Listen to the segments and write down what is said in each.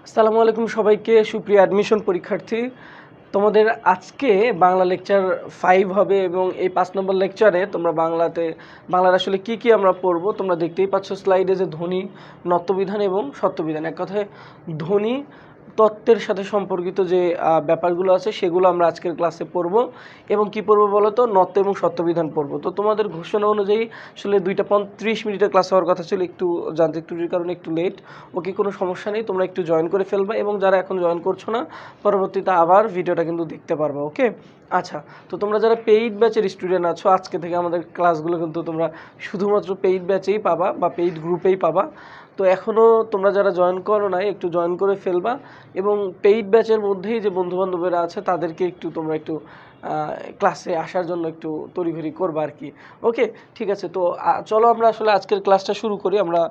আসসালামু আলাইকুম সবাইকে। সুপ্রিয় অ্যাডমিশন পরীক্ষার্থী, তোমাদের আজকে বাংলা লেকচার 5 হবে এবং এই 5 নম্বর লেকচারে তোমরা বাংলার আসলে কি আমরা পড়বো তোমরা দেখতেই পাচ্ছ স্লাইডে, যে ধ্বনি, নত্যবিধান এবং সত্যবিধান। এক কথায় ধ্বনি তত্ত্বের সাথে সম্পর্কিত যে ব্যাপারগুলো আছে সেগুলো আমরা আজকের ক্লাসে পড়ব। এবং কি পড়বো বলো তো? নত্য এবং সত্যবিধান পড়বো। তো তোমাদের ঘোষণা অনুযায়ী আসলে 2:35 ক্লাস হওয়ার কথা ছিল, একটু যান্ত্রিক ত্রুটির কারণে একটু লেট। ওকে, কোনো সমস্যা নেই, তোমরা একটু জয়েন করে ফেলবা এবং যারা এখন জয়েন করছো না পরবর্তীতে আবার ভিডিওটা কিন্তু দেখতে পারবা। ওকে, আচ্ছা। তো তোমরা যারা পেইড ব্যাচের স্টুডেন্ট আছো, আজকে থেকে আমাদের ক্লাসগুলো কিন্তু তোমরা শুধুমাত্র পেইড ব্যাচেই পাবা বা পেইড গ্রুপেই পাবা। তো এখনও তোমরা যারা জয়েন করো নাই একটু জয়েন করে ফেলবা এবং পেইড ব্যাচের মধ্যেই যে বন্ধুবান্ধবেরা আছে তাদেরকে তোমরা একটু ক্লাসে আসার জন্য একটু তড়িঘড়ি করবা আর কি। ওকে, ঠিক আছে। তো চলো আমরা আসলে আজকের ক্লাসটা শুরু করি। আমরা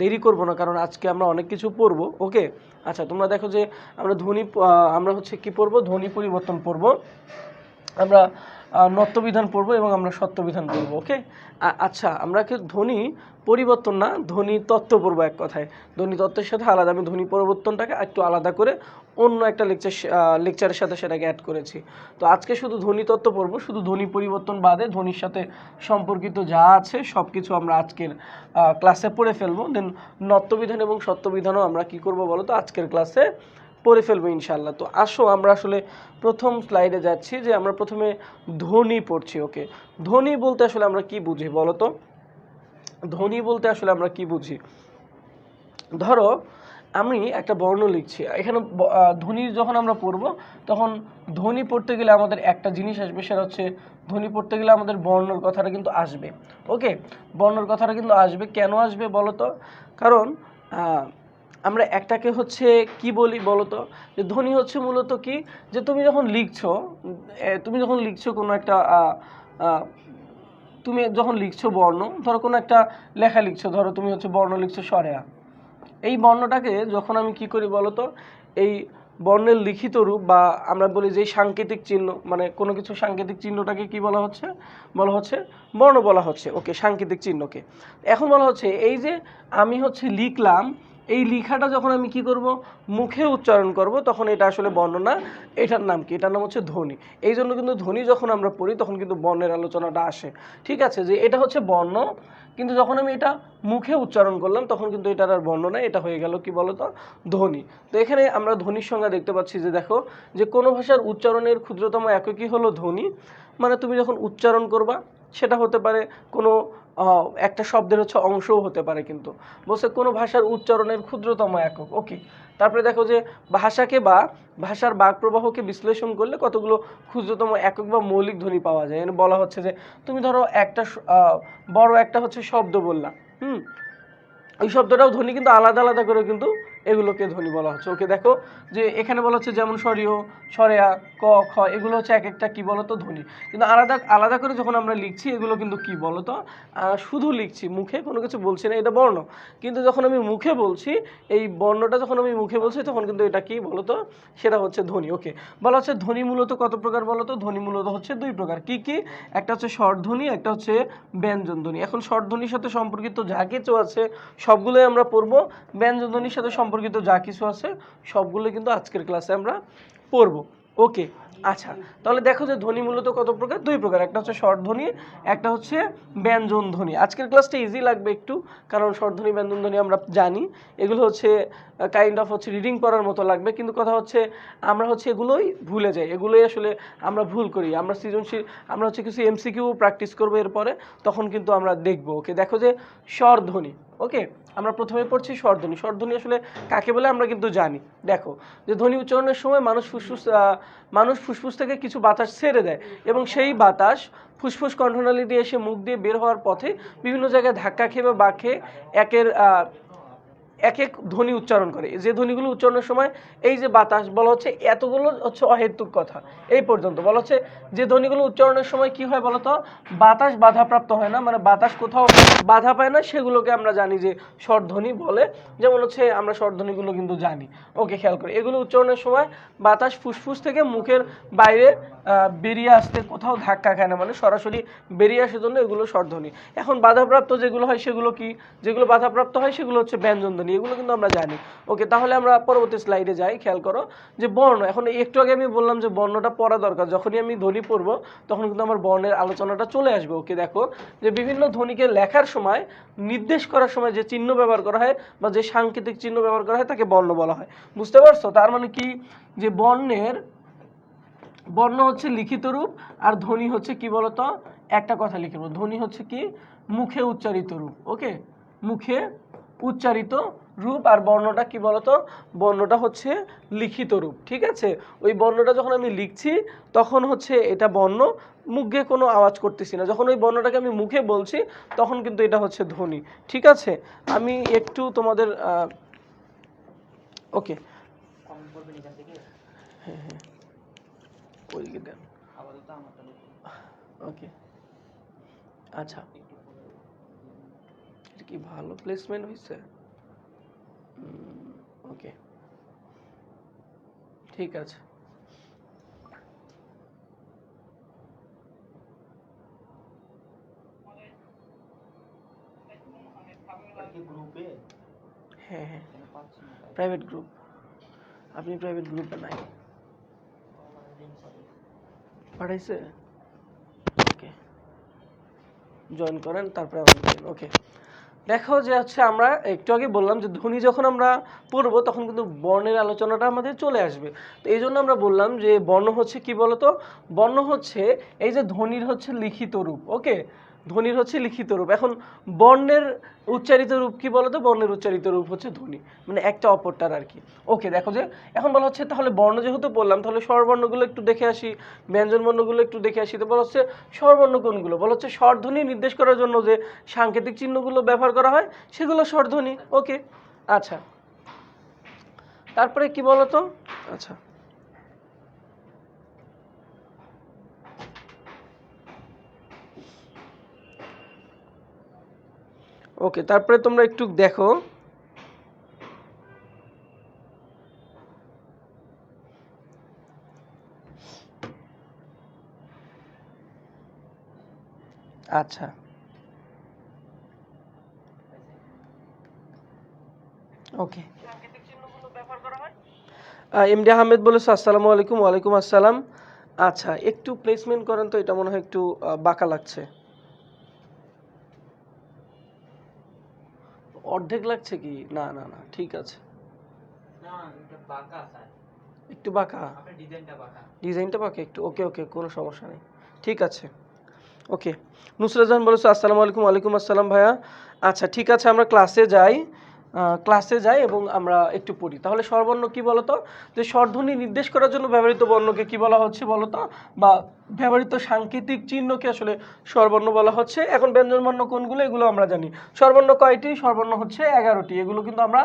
দেরি করব না, কারণ আজকে আমরা অনেক কিছু পড়বো। ওকে, আচ্ছা। তোমরা দেখো যে আমরা হচ্ছে কি পড়বো? ধ্বনি পরিবর্তন পড়বো, আমরা নত্যবিধান পড়বো এবং আমরা সত্যবিধান পড়বো। ওকে, আচ্ছা। আমরা কি ধ্বনি পরিবর্তন না, ধ্বনি তত্ত্ব পড়বো। এক কথায় ধ্বনি তত্ত্বের সাথে আলাদা আমি ধ্বনি পরিবর্তনটাকে একটু আলাদা করে অন্য একটা লেকচারের সাথে সেটাকে অ্যাড করেছি। তো আজকে শুধু ধ্বনি তত্ত্ব পড়বো, শুধু ধ্বনি পরিবর্তন বাদে ধ্বনির সাথে সম্পর্কিত যা আছে সব কিছু আমরা আজকের ক্লাসে পড়ে ফেলবো। দেন নত্যবিধান এবং সত্যবিধানও আমরা কি করব বলো তো? আজকের ক্লাসে পড়ে ফেলবো ইনশাল্লাহ। তো আসো আমরা আসলে প্রথম স্লাইডে যাচ্ছি, যে আমরা প্রথমে ধ্বনি পড়ছি। ওকে, ধ্বনি বলতে আসলে আমরা কি বুঝি বলো তো? ধ্বনি বলতে আসলে আমরা কি বুঝি? ধরো আমি একটা বর্ণ লিখছি, এখানে ধ্বনি যখন আমরা পড়ব তখন ধ্বনি পড়তে গেলে আমাদের একটা জিনিস আসবে, সেটা হচ্ছে ধ্বনি পড়তে গেলে আমাদের বর্ণর কথাটা কিন্তু আসবে। ওকে, বর্ণর কথাটা কিন্তু আসবে। কেন আসবে বলো তো? কারণ আমরা একটাকে হচ্ছে কি বলি বলো তো? যে ধ্বনি হচ্ছে মূলত কি, যে তুমি যখন লিখছো কোনো একটা তুমি যখন লিখছো বর্ণ, ধরো কোনো একটা লেখা লিখছো, ধরো তুমি হচ্ছে বর্ণ লিখছো সরেয়া। এই বর্ণটাকে যখন আমি কি করি বলতো? এই বর্ণের লিখিত রূপ, বা আমরা বলি যে সাংকেতিক চিহ্ন, মানে কোনো কিছু সাংকেতিক চিহ্নটাকে কি বলা হচ্ছে? বর্ণ বলা হচ্ছে। ওকে, সাংকেতিক চিহ্নকে এখন বলা হচ্ছে এই যে আমি হচ্ছে লিখলাম, এই লেখাটা যখন আমি কি করব? মুখে উচ্চারণ করব, তখন এটা আসলে বর্ণ না, এটার নাম কি? এটার নাম হচ্ছে ধ্বনি। এই জন্য কিন্তু ধ্বনি যখন আমরা পড়ি তখন কিন্তু বর্ণের আলোচনাটা আসে। ঠিক আছে, যে এটা হচ্ছে বর্ণ, কিন্তু যখন আমি এটা মুখে উচ্চারণ করলাম তখন কিন্তু এটার আর বর্ণ নাই, এটা হয়ে গেল কি বলতো? ধ্বনি। তো এখানে আমরা ধ্বনির সংজ্ঞা দেখতে পাচ্ছি, যে দেখো যে কোনো ভাষার উচ্চারণের ক্ষুদ্রতম এককই হলো ধ্বনি। মানে তুমি যখন উচ্চারণ করবা সেটা হতে পারে কোনো একটা শব্দের হচ্ছে অংশও হতে পারে, কিন্তু বলছে কোনো ভাষার উচ্চারণের ক্ষুদ্রতম একক। ওকে, তারপরে দেখো যে ভাষাকে বা ভাষার বাক প্রবাহকে বিশ্লেষণ করলে কতগুলো ক্ষুদ্রতম একক বা মৌলিক ধ্বনি পাওয়া যায়। এখানে বলা হচ্ছে যে তুমি ধরো একটা বড় একটা হচ্ছে শব্দ বললা, ওই শব্দটাও ধ্বনি, কিন্তু আলাদা আলাদা করে কিন্তু এগুলোকে ধ্বনি বলা হচ্ছে। ওকে, দেখো যে এখানে বলা হচ্ছে যেমন সরিয়, সরেয়া, ক, খ, এগুলো হচ্ছে এক একটা কি বলতো? ধ্বনি। কিন্তু আলাদা আলাদা করে যখন আমরা লিখছি এগুলো কিন্তু কি বলতো? শুধু লিখছি, মুখে কোনো কিছু বলছি না, এটা বর্ণ। কিন্তু যখন আমি মুখে বলছি, এই বর্ণটা যখন আমি মুখে বলছি তখন কিন্তু এটা কি বলতো? সেটা হচ্ছে ধ্বনি। ওকে, বলা হচ্ছে ধ্বনি মূলত কত প্রকার বলতো? ধ্বনি মূলত হচ্ছে দুই প্রকার। কি কি? একটা হচ্ছে স্বরধ্বনি, একটা হচ্ছে ব্যঞ্জন ধ্বনি। এখন স্বরধ্বনির সাথে সম্পর্কিত যা কিছু আছে সবগুলোই আমরা পড়বো, ব্যঞ্জন ধ্বনির সাথে সম্পর্কিত যা কিছু আছে সবগুলো কিন্তু আজকের ক্লাসে আমরা পড়বো। ওকে, আচ্ছা। তাহলে দেখো যে ধ্বনি মূলত কত প্রকার? দুই প্রকার। একটা হচ্ছে স্বরধ্বনি, একটা হচ্ছে ব্যঞ্জন ধ্বনি। আজকের ক্লাসটা ইজি লাগবে একটু, কারণ স্বরধ্বনি ব্যঞ্জন ধ্বনি আমরা জানি, এগুলো হচ্ছে কাইন্ড অফ হচ্ছে রিডিং করার মতো লাগবে। কিন্তু কথা হচ্ছে আমরা হচ্ছে এগুলোই ভুলে যাই, এগুলোই আসলে আমরা ভুল করি। আমরা সৃজনশীল, আমরা হচ্ছে কিছু এমসিকিউ প্র্যাকটিস করবো এরপরে, তখন কিন্তু আমরা দেখবো। ওকে, দেখো যে স্বরধ্বনি। ওকে, আমরা প্রথমে পড়ছি স্বরধ্বনি। স্বরধ্বনি আসলে কাকে বলে আমরা কিন্তু জানি। দেখো যে ধ্বনি উচ্চারণের সময় মানুষ ফুসফুস থেকে কিছু বাতাস ছেড়ে দেয় এবং সেই বাতাস ফুসফুস কণ্ঠনালী দিয়ে এসে মুখ দিয়ে বের হওয়ার পথে বিভিন্ন জায়গায় ধাক্কা খেয়ে বা বাঁক খেয়ে এক এক ধ্বনি উচ্চারণ করে। যে ধ্বনিগুলো উচ্চারণের সময় এই যে বাতাস বলা হচ্ছে, এতগুলো হচ্ছে অহেতুক কথা। এই পর্যন্ত বলা হচ্ছে যে ধ্বনিগুলো উচ্চারণের সময় কি হয় বলতো? বাতাস বাধাপ্রাপ্ত হয় না, মানে বাতাস কোথাও বাধা পায় না, সেগুলোকে আমরা জানি যে স্বরধ্বনি বলে। যেমন হচ্ছে আমরা স্বরধ্বনিগুলো কিন্তু জানি। ওকে, খেয়াল করে, এগুলো উচ্চারণের সময় বাতাস ফুসফুস থেকে মুখের বাইরে বেরিয়ে আসতে কোথাও ধাক্কা খায় না, মানে সরাসরি বেরিয়ে আসার জন্য এগুলো স্বরধ্বনি। এখন বাধাপ্রাপ্ত যেগুলো হয় সেগুলো কি? যেগুলো বাধাপ্রাপ্ত হয় সেগুলো হচ্ছে ব্যঞ্জন ধ্বনি। ধ্বনি, এগুলো কিন্তু আমরা জানি। ওকে, তাহলে আমরা পরবর্তী স্লাইডে যাই। খেয়াল করো যে বর্ণ, এখন একটু আগে আমি বললাম যে বর্ণটা পড়া দরকার, যখনই আমি ধ্বনি পড়বো তখন কিন্তু আমার বর্ণের আলোচনাটা চলে আসবে। ওকে, দেখো যে বিভিন্ন ধ্বনিকে লেখার সময়, নির্দেশ করার সময় যে চিহ্ন ব্যবহার করা হয় বা যে সাংকেতিক চিহ্ন ব্যবহার করা হয় তাকে বর্ণ বলা হয়। বুঝতে পারছো? তার মানে কি, যে বর্ণ হচ্ছে লিখিত রূপ, আর ধ্বনি হচ্ছে কি বলতো, একটা কথা লিখে বলবো, ধ্বনি হচ্ছে কি মুখে উচ্চারিত রূপ। ওকে, মুখে উচ্চারিত রূপ, আর বর্ণটা কি বলতো, বর্ণটা হচ্ছে লিখিত রূপ। ঠিক আছে, ওই বর্ণটা যখন আমি লিখছি তখন হচ্ছে এটা বর্ণ, মুখে কোনো আওয়াজ করতেছি না। যখন ওই বর্ণটাকে আমি মুখে বলছি তখন কিন্তু এটা হচ্ছে ধ্বনি। ঠিক আছে, আমি একটু তোমাদের ওকে, হ্যাঁ হ্যাঁ ওকে, আচ্ছা, এটা কি ভালো প্লেসমেন্ট হয়েছে? ওকে, ঠিক আছে। হ্যাঁ হ্যাঁ, প্রাইভেট গ্রুপ, আপনি প্রাইভেট গ্রুপে নাই, পাঠাইছে? ওকে, জয়েন করেন, তারপরে ওকে। দেখো যে হচ্ছে আমরা একটু আগে বললাম যে ধ্বনি যখন আমরা পড়বো তখন কিন্তু বর্ণের আলোচনাটা আমাদের চলে আসবে। তো এই জন্য আমরা বললাম যে বর্ণ হচ্ছে কি বলতো, বর্ণ হচ্ছে এই যে ধ্বনির হচ্ছে লিখিত রূপ। ওকে, ধ্বনির হচ্ছে লিখিত রূপ। এখন বর্ণের উচ্চারিত রূপ কি বলতো, বর্ণের উচ্চারিত রূপ হচ্ছে ধ্বনি, মানে একটা অপরটার আর কি। ওকে, দেখো যে এখন বলা হচ্ছে তাহলে বর্ণ যেহেতু বললাম তাহলে স্বরবর্ণগুলো একটু দেখে আসি, ব্যঞ্জন বর্ণগুলো একটু দেখে আসি। তো বলা হচ্ছে স্বরবর্ণ কোনগুলো, বলা হচ্ছে স্বরধ্বনি নির্দেশ করার জন্য যে সাংকেতিক চিহ্নগুলো ব্যবহার করা হয় সেগুলো স্বরধ্বনি। ওকে, আচ্ছা, তারপরে কি বলতো, আচ্ছা ওকে, তারপরে তোমরা একটু দেখো, আচ্ছা ওকে, এমডি আহমেদ বলেছে আসসালামু আলাইকুম। ওয়ালাইকুম আসসালাম। আচ্ছা, একটু প্লেসমেন্ট করেন তো, এটা মনে হয় একটু বাঁকা লাগছে। অর্ধেক লাগছে কি? না না না, ঠিক আছে, একটু বাঁকা, ডিজাইনটা বাঁকা একটু। ওকে ওকে, কোনো সমস্যা নেই, ঠিক আছে। ওকে, নুসরাত জাহান বলেছে আসসালামু আলাইকুম। ওয়ালাইকুম আসসালাম ভাইয়া। আচ্ছা, ঠিক আছে, আমরা ক্লাসে যাই এবং আমরা একটু পড়ি। তাহলে স্বরবর্ণ কি বলতো, যে স্বরধ্বনি নির্দেশ করার জন্য ব্যবহৃত বর্ণকে কি বলা হচ্ছে বলতো, বা ব্যবহৃত সাংকেতিক চিহ্নকে আসলে স্বরবর্ণ বলা হচ্ছে। এখন ব্যঞ্জন বর্ণ কোনগুলো এগুলো আমরা জানি। স্বরবর্ণ কয়টি? স্বরবর্ণ হচ্ছে 11টি, এগুলো কিন্তু আমরা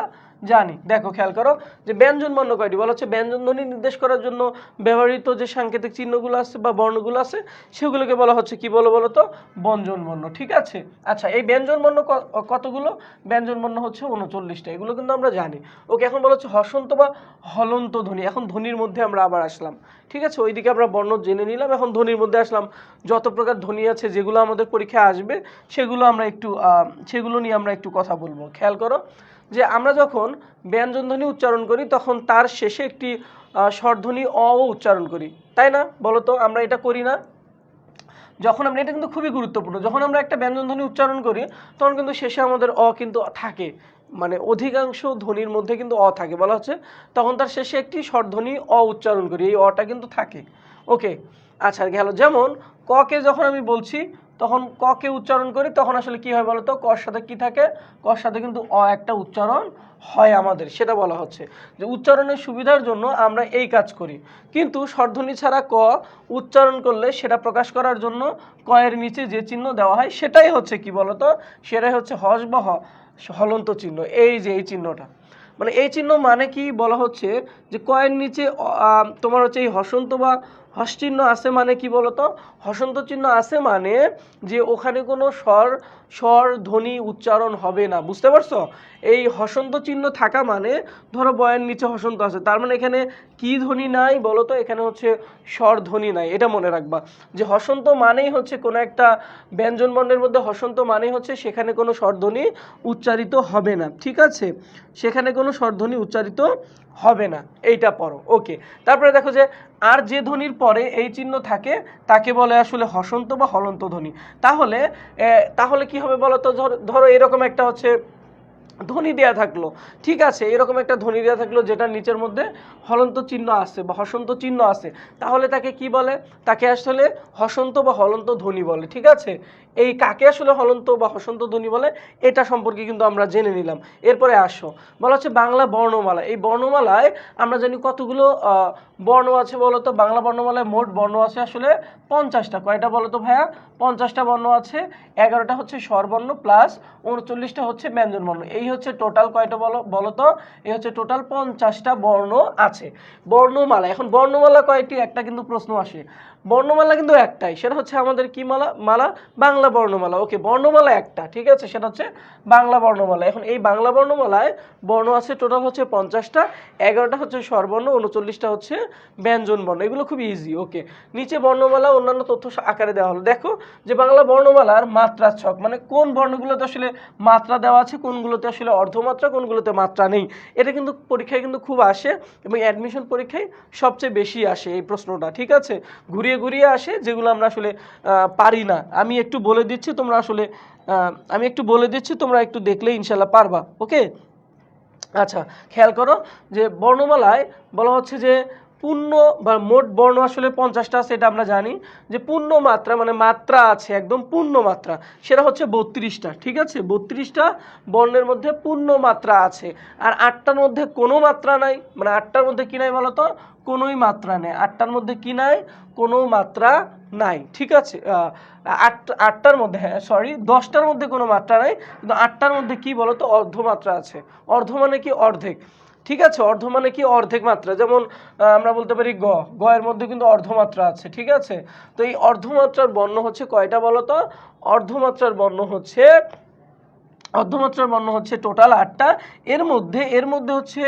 জানি। দেখো খেয়াল করো যে ব্যঞ্জন বর্ণ কয়টি, বলা হচ্ছে ব্যঞ্জন ধ্বনি নির্দেশ করার জন্য ব্যবহৃত যে সাংকেতিক চিহ্নগুলো আছে বা বর্ণগুলো আছে সেগুলোকে বলা হচ্ছে কি বলো তো, ব্যঞ্জন বর্ণ। ঠিক আছে, আচ্ছা, এই ব্যঞ্জন বর্ণ কতগুলো? ব্যঞ্জন বর্ণ হচ্ছে 39টা, এগুলো কিন্তু আমরা জানি। ওকে, এখন বলা হচ্ছে হসন্ত বা হলন্ত ধ্বনি। এখন ধ্বনির মধ্যে আমরা আবার আসলাম। ঠিক আছে, ওইদিকে আমরা বর্ণ জেনে নিলাম, এখন ধ্বনির মধ্যে আসলাম। যত প্রকার ধ্বনি আছে যেগুলো আমাদের পরীক্ষায় আসবে সেগুলো নিয়ে আমরা একটু কথা বলবো। খেয়াল করো যে আমরা যখন ব্যঞ্জন ধ্বনি উচ্চারণ করি তখন তার শেষে একটি স্বরধ্বনি অ উচ্চারণ করি, তাই না? বলো তো, আমরা এটা করি না? যখন আমরা, এটা কিন্তু খুবই গুরুত্বপূর্ণ, যখন আমরা একটা ব্যঞ্জন ধ্বনি উচ্চারণ করি তখন কিন্তু শেষে আমাদের অ কিন্তু থাকে, মানে অধিকাংশ ধ্বনির মধ্যে কিন্তু অ থাকে। বলা হচ্ছে তখন তার শেষে একটি স্বরধ্বনি অ উচ্চারণ করি, এই অটা কিন্তু থাকে। ওকে, আচ্ছা গেল। যেমন ককে যখন আমি বলছি তখন ককে উচ্চারণ করি তখন আসলে কি হয় বলতো, কর সাথে কি থাকে, কর সাথে কিন্তু অ একটা উচ্চারণ হয় আমাদের, সেটা বলা হচ্ছে যে উচ্চারণের সুবিধার জন্য আমরা এই কাজ করি। কিন্তু স্বরধ্বনি ছাড়া ক উচ্চারণ করলে সেটা প্রকাশ করার জন্য কয়ের নিচে যে চিহ্ন দেওয়া হয় সেটাই হচ্ছে কি বলতো, সেটাই হচ্ছে হস বা হলন্ত চিহ্ন। এই যে এই চিহ্নটা, মানে এই চিহ্ন মানে কি বলা হচ্ছে যে কয়ের নিচে তোমার হচ্ছে এই হসন্ত বা হস চিহ্ন আছে মানে কি বলতো, হসন্ত চিহ্ন আছে মানে যে ওখানে কোনো স্বর ধ্বনি উচ্চারণ হবে না, বুঝতে পারছো? এই হসন্ত চিহ্ন থাকা মানে ধরো বয়ের নিচে হসন্ত আছে, তার মানে এখানে কি ধ্বনি নাই বলতো, এখানে হচ্ছে স্বর ধ্বনি নাই। এটা মনে রাখবা যে হসন্ত মানেই হচ্ছে কোনো একটা ব্যঞ্জন বর্ণের মধ্যে হসন্ত মানেই হচ্ছে সেখানে কোনো স্বরধ্বনি উচ্চারিত হবে না, ঠিক আছে? সেখানে কোনো স্বরধ্বনি উচ্চারিত হবে না, এইটা পড়ো। ওকে, তারপরে দেখো যে আর যে ধ্বনির পরে এই চিহ্ন থাকে তাকে বলে আসলে হসন্ত বা হলন্ত ধ্বনি। তাহলে তাহলে কি হবে বলো তো, ধরো এরকম একটা হচ্ছে ধ্বনি দেয়া থাকলো, ঠিক আছে, এরকম একটা ধ্বনি দেয়া থাকলো যেটার নিচের মধ্যে হলন্ত চিহ্ন আছে বা হসন্ত চিহ্ন আছে, তাহলে তাকে কি বলে? তাকে আসলে হসন্ত বা হলন্ত ধ্বনি বলে, ঠিক আছে? এই কাকে আসলে হলন্ত বা হসন্ত ধ্বনি বলে এটা সম্পর্কে কিন্তু আমরা জেনে নিলাম। এরপরে আসো, বলা হচ্ছে বাংলা বর্ণমালা। এই বর্ণমালায় আমরা জানি কতগুলো বর্ণ আছে বলো তো? বাংলা বর্ণমালায় মোট বর্ণ আছে আসলে 50টা। কয়টা বলো তো ভাইয়া? 50টা বর্ণ আছে। 11টা হচ্ছে স্বরবর্ণ প্লাস 39টা হচ্ছে ব্যঞ্জন বর্ণ। এই হচ্ছে টোটাল কয়টা বলো তো? এই হচ্ছে টোটাল 50টা বর্ণ আছে বর্ণমালা। এখন বর্ণমালা কয়টি? একটা কিন্তু প্রশ্ন আসে। বর্ণমালা কিন্তু একটাই, সেটা হচ্ছে আমাদের কি মালা? বাংলা বর্ণমালা। ওকে, বর্ণমালা একটা, ঠিক আছে, সেটা হচ্ছে বাংলা বর্ণমালা। এখন এই বাংলা বর্ণমালায় বর্ণ আছে টোটাল হচ্ছে 50টা। 11টা হচ্ছে স্বরবর্ণ, 39টা হচ্ছে ব্যঞ্জন বর্ণ। এগুলো খুব ইজি। ওকে, নিচে বর্ণমালা অন্যান্য তথ্য আকারে দেওয়া হলো। দেখো যে বাংলা বর্ণমালার মাত্রা ছক, মানে কোন বর্ণগুলোতে আসলে মাত্রা দেওয়া আছে, কোনগুলোতে আসলে অর্ধমাত্রা, কোনগুলোতে মাত্রা নেই। এটা কিন্তু পরীক্ষায় কিন্তু খুব আসে এবং অ্যাডমিশন পরীক্ষায় সবচেয়ে বেশি আসে এই প্রশ্নটা, ঠিক আছে? ঘুরিয়ে ঘুরিয়ে আসে, যেগুলো আমরা আসলে পারি না। আমি একটু বলে দিচ্ছি, তোমরা একটু দেখলে ইনশাল্লাহ পারবা। ওকে, আচ্ছা, খেয়াল করো যে বর্ণমালায় বলা হচ্ছে যে পূর্ণ বা মোট বর্ণ আসলে 50টা আছে, এটা আমরা জানি। যে পূর্ণ মাত্রা মানে মাত্রা আছে, একদম পূর্ণ মাত্রা, সেটা হচ্ছে 32টা, ঠিক আছে? 32টা বর্ণের মধ্যে পূর্ণ মাত্রা আছে। আর 8টার মধ্যে কোনো মাত্রা নাই, মানে 8টার মধ্যে কি নাই বলো তো? কোনোই মাত্রা নেই। 8টার মধ্যে কি নাই? কোনো মাত্রা নাই, ঠিক আছে? 8টার মধ্যে, হ্যাঁ সরি, 10টার মধ্যে কোনো মাত্রা নাই, কিন্তু 8টার মধ্যে কি বলো তো? অর্ধমাত্রা আছে। অর্ধ মানে কি? অর্ধেক, ঠিক আছে? অর্ধ মানে কি? অর্ধেক মাত্রা। যেমন আমরা বলতে পারি গ এর মধ্যে কিন্তু অর্ধমাত্রা আছে, ঠিক আছে? তো এই অর্ধমাত্রার বর্ণ হচ্ছে কয়টা বলো তো? অর্ধমাত্রার বর্ণ হচ্ছে টোটাল 8টা। এর মধ্যে হচ্ছে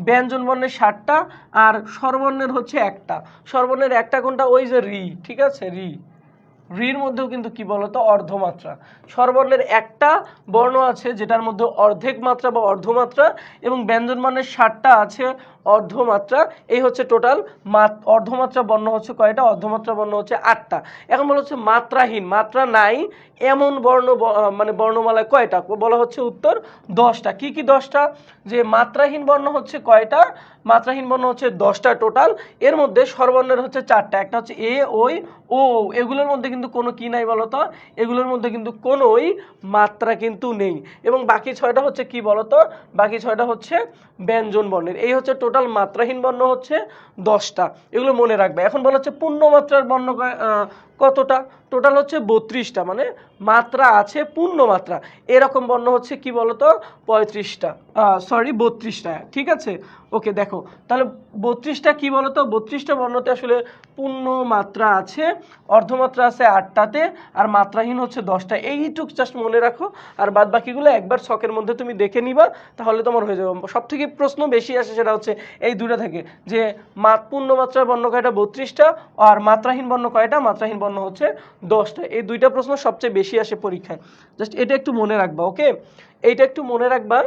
ব্যঞ্জন বর্ণের 7টা আর স্বরবর্ণের হচ্ছে একটা। স্বরবর্ণের একটা কোনটা? ওই যে রি, ঠিক আছে? রির মধ্যেও কিন্তু কি বলতো? অর্ধমাত্রা। স্বরবর্ণের একটা বর্ণ আছে যেটার মধ্যে অর্ধেক মাত্রা বা অর্ধমাত্রা, এবং ব্যঞ্জন বর্ণের 7টা আছে অর্ধমাত্রা। এই হচ্ছে টোটাল অর্ধমাত্রা বর্ণ হচ্ছে কয়টা? অর্ধমাত্রা বর্ণ হচ্ছে 8টা। এখন বলা হচ্ছে মাত্রাহীন, মাত্রা নাই এমন বর্ণ মানে বর্ণমালায় কয়টা? বলা হচ্ছে উত্তর 10টা। কি কি 10টা? যে মাত্রাহীন বর্ণ হচ্ছে কয়টা? মাত্রাহীন বর্ণ হচ্ছে 10টা টোটাল। এর মধ্যে স্বরবর্ণের হচ্ছে 4টা, একটা হচ্ছে এ, ওই, ও। এগুলোর মধ্যে কিন্তু কোনো কি নাই বলতো? এগুলোর মধ্যে কিন্তু কোনোই মাত্রা কিন্তু নেই। এবং বাকি 6টা হচ্ছে কি বলতো? বাকি 6টা হচ্ছে ব্যঞ্জন বর্ণের। এই হচ্ছে টোটাল মাত্রাহীন বর্ণ হচ্ছে 10টা। এগুলো মনে রাখবে। এখন বলা হচ্ছে পূর্ণমাত্রার বর্ণ কতটা? টোটাল হচ্ছে 32টা, মানে মাত্রা আছে পূর্ণ মাত্রা। এরকম বর্ণ হচ্ছে কি বলতো? 35টা, সরি 32টা, ঠিক আছে? ওকে, দেখো তাহলে 32টা কি বলতো? 32টা বর্ণতে আসলে পূর্ণ মাত্রা আছে, অর্ধমাত্রা আছে 8টাতে, আর মাত্রাহীন হচ্ছে 10টা। এইটুকু জাস্ট মনে রাখো, আর বাদ বাকিগুলো একবার ছকের মধ্যে তুমি দেখে নিবা, তাহলে তোমার হয়ে যাবে। সব থেকে প্রশ্ন বেশি আসে সেটা হচ্ছে এই দুটো থেকে, যে পূর্ণ মাত্রার বর্ণ কয়টা? 32টা, আর মাত্রাহীন বর্ণ কয়টা? মাত্রাহীন বর্ণ হচ্ছে 10টা। এই দুইটা প্রশ্ন সবচেয়ে বেশি আসে পরীক্ষায়, জাস্ট এটা একটু মনে রাখবা। ওকে, এইটা একটু মনে রাখবা,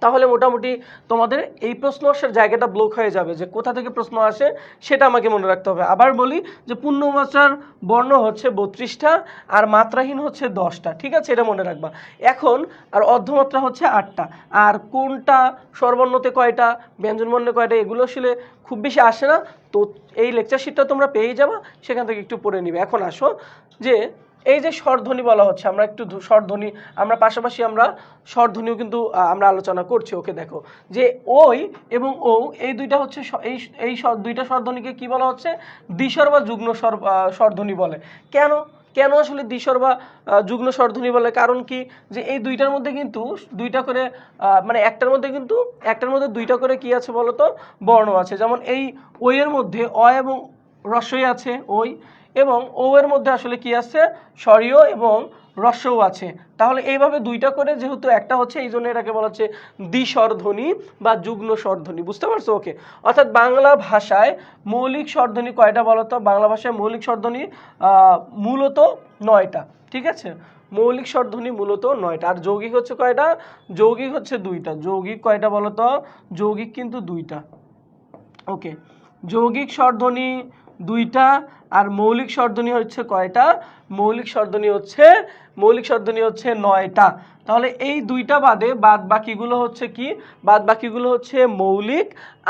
তাহলে মোটামুটি তোমাদের এই প্রশ্ন আসার জায়গাটা ব্লক হয়ে যাবে। যে কোথা থেকে প্রশ্ন আসে সেটা আমাকে মনে রাখতে হবে। আবার বলি যে পূর্ণমাত্রার বর্ণ হচ্ছে 32টা আর মাত্রাহীন হচ্ছে 10টা, ঠিক আছে? এটা মনে রাখবা। এখন আর অর্ধমাত্রা হচ্ছে 8টা। আর কোনটা স্বরবর্ণতে কয়টা, ব্যঞ্জন বর্ণে কয়টা, এগুলো আসলে খুব বেশি আসে না। তো এই লেকচার শিটটা তোমরা পেয়ে যাবা, সেখান থেকে একটু পড়ে নিবে। এখন আসো যে এই যে স্বরধ্বনি বলা হচ্ছে, আমরা একটু স্বরধ্বনি, আমরা পাশাপাশি আমরা স্বরধ্বনিও কিন্তু আমরা আলোচনা করছি। ওকে, দেখো যে ওই এবং ও, এই দুইটা হচ্ছে এই দুইটা স্বরধ্বনিকে কি বলা হচ্ছে? দ্বিস্বর বা যুগ্ম স্বরধ্বনি বলে। কেন কেন আসলে দ্বিস্বর বা যুগ্ম স্বরধ্বনি বলে? কারণ কি, যে এই দুইটার মধ্যে কিন্তু দুইটা করে মানে একটার মধ্যে দুইটা করে কি আছে বলতো? বর্ণ আছে। যেমন এই ওই এর মধ্যে অ এবং রস্বই আছে ওই, এবং ও এর মধ্যে আসলে কি আছে স্বরীয় এবং রস্বও আছে। তাহলে এইভাবে দুইটা করে, যেহেতু একটা হচ্ছে এই জন্য এটাকে বলা হচ্ছে দ্বিস্বরধ্বনি বা যুগ্ম স্বরধ্বনি, বুঝতে পারছো? ওকে, অর্থাৎ বাংলা ভাষায় মৌলিক স্বরধ্বনি কয়টা বলো তো? বাংলা ভাষায় মৌলিক স্বরধ্বনি মূলত 9টা, ঠিক আছে? মৌলিক স্বরধ্বনি মূলত 9টা। আর যৌগিক হচ্ছে কয়টা? যৌগিক হচ্ছে 2টা। যৌগিক কয়টা বলো তো? যৌগিক কিন্তু 2টা। ওকে, যৌগিক স্বরধ্বনি 2টা, আর মৌলিক স্বরধ্বনি হচ্ছে কয়টা? মৌলিক স্বরধ্বনি হচ্ছে 9টা। তাহলে এই 2টা বাদে বাদ বাকিগুলো হচ্ছে কি? বাদ বাকিগুলো হচ্ছে মৌলিক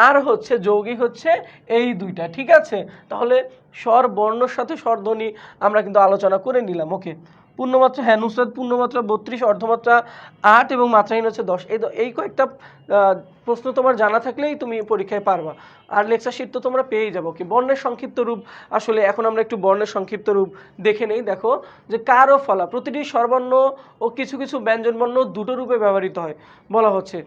আর হচ্ছে যৌগিক, হচ্ছে এই 2টা, ঠিক আছে? তাহলে স্বর বর্ণর সাথে স্বরধ্বনি আমরা কিন্তু আলোচনা করে নিলাম। ওকে, পূর্ণমাত্রা, হ্যাঁ নুসরাত, পূর্ণমাত্রা 32, অর্ধমাত্রা 8 এবং মাত্রাহীন হচ্ছে 10। এই কয়েকটা প্রশ্ন তোমার জানা থাকলেই তুমি পরীক্ষায় পারবা। আর লেকচার শিট তো তোমরা পেয়েই যাবো। কি বর্ণের সংক্ষিপ্ত রূপ, আসলে এখন আমরা একটু বর্ণের সংক্ষিপ্ত রূপ দেখে নেই। দেখো যে কার ও ফলা, প্রতিটি স্বরবর্ণ ও কিছু কিছু ব্যঞ্জনবর্ণ দুটো রূপে ব্যবহৃত হয় বলা হচ্ছে।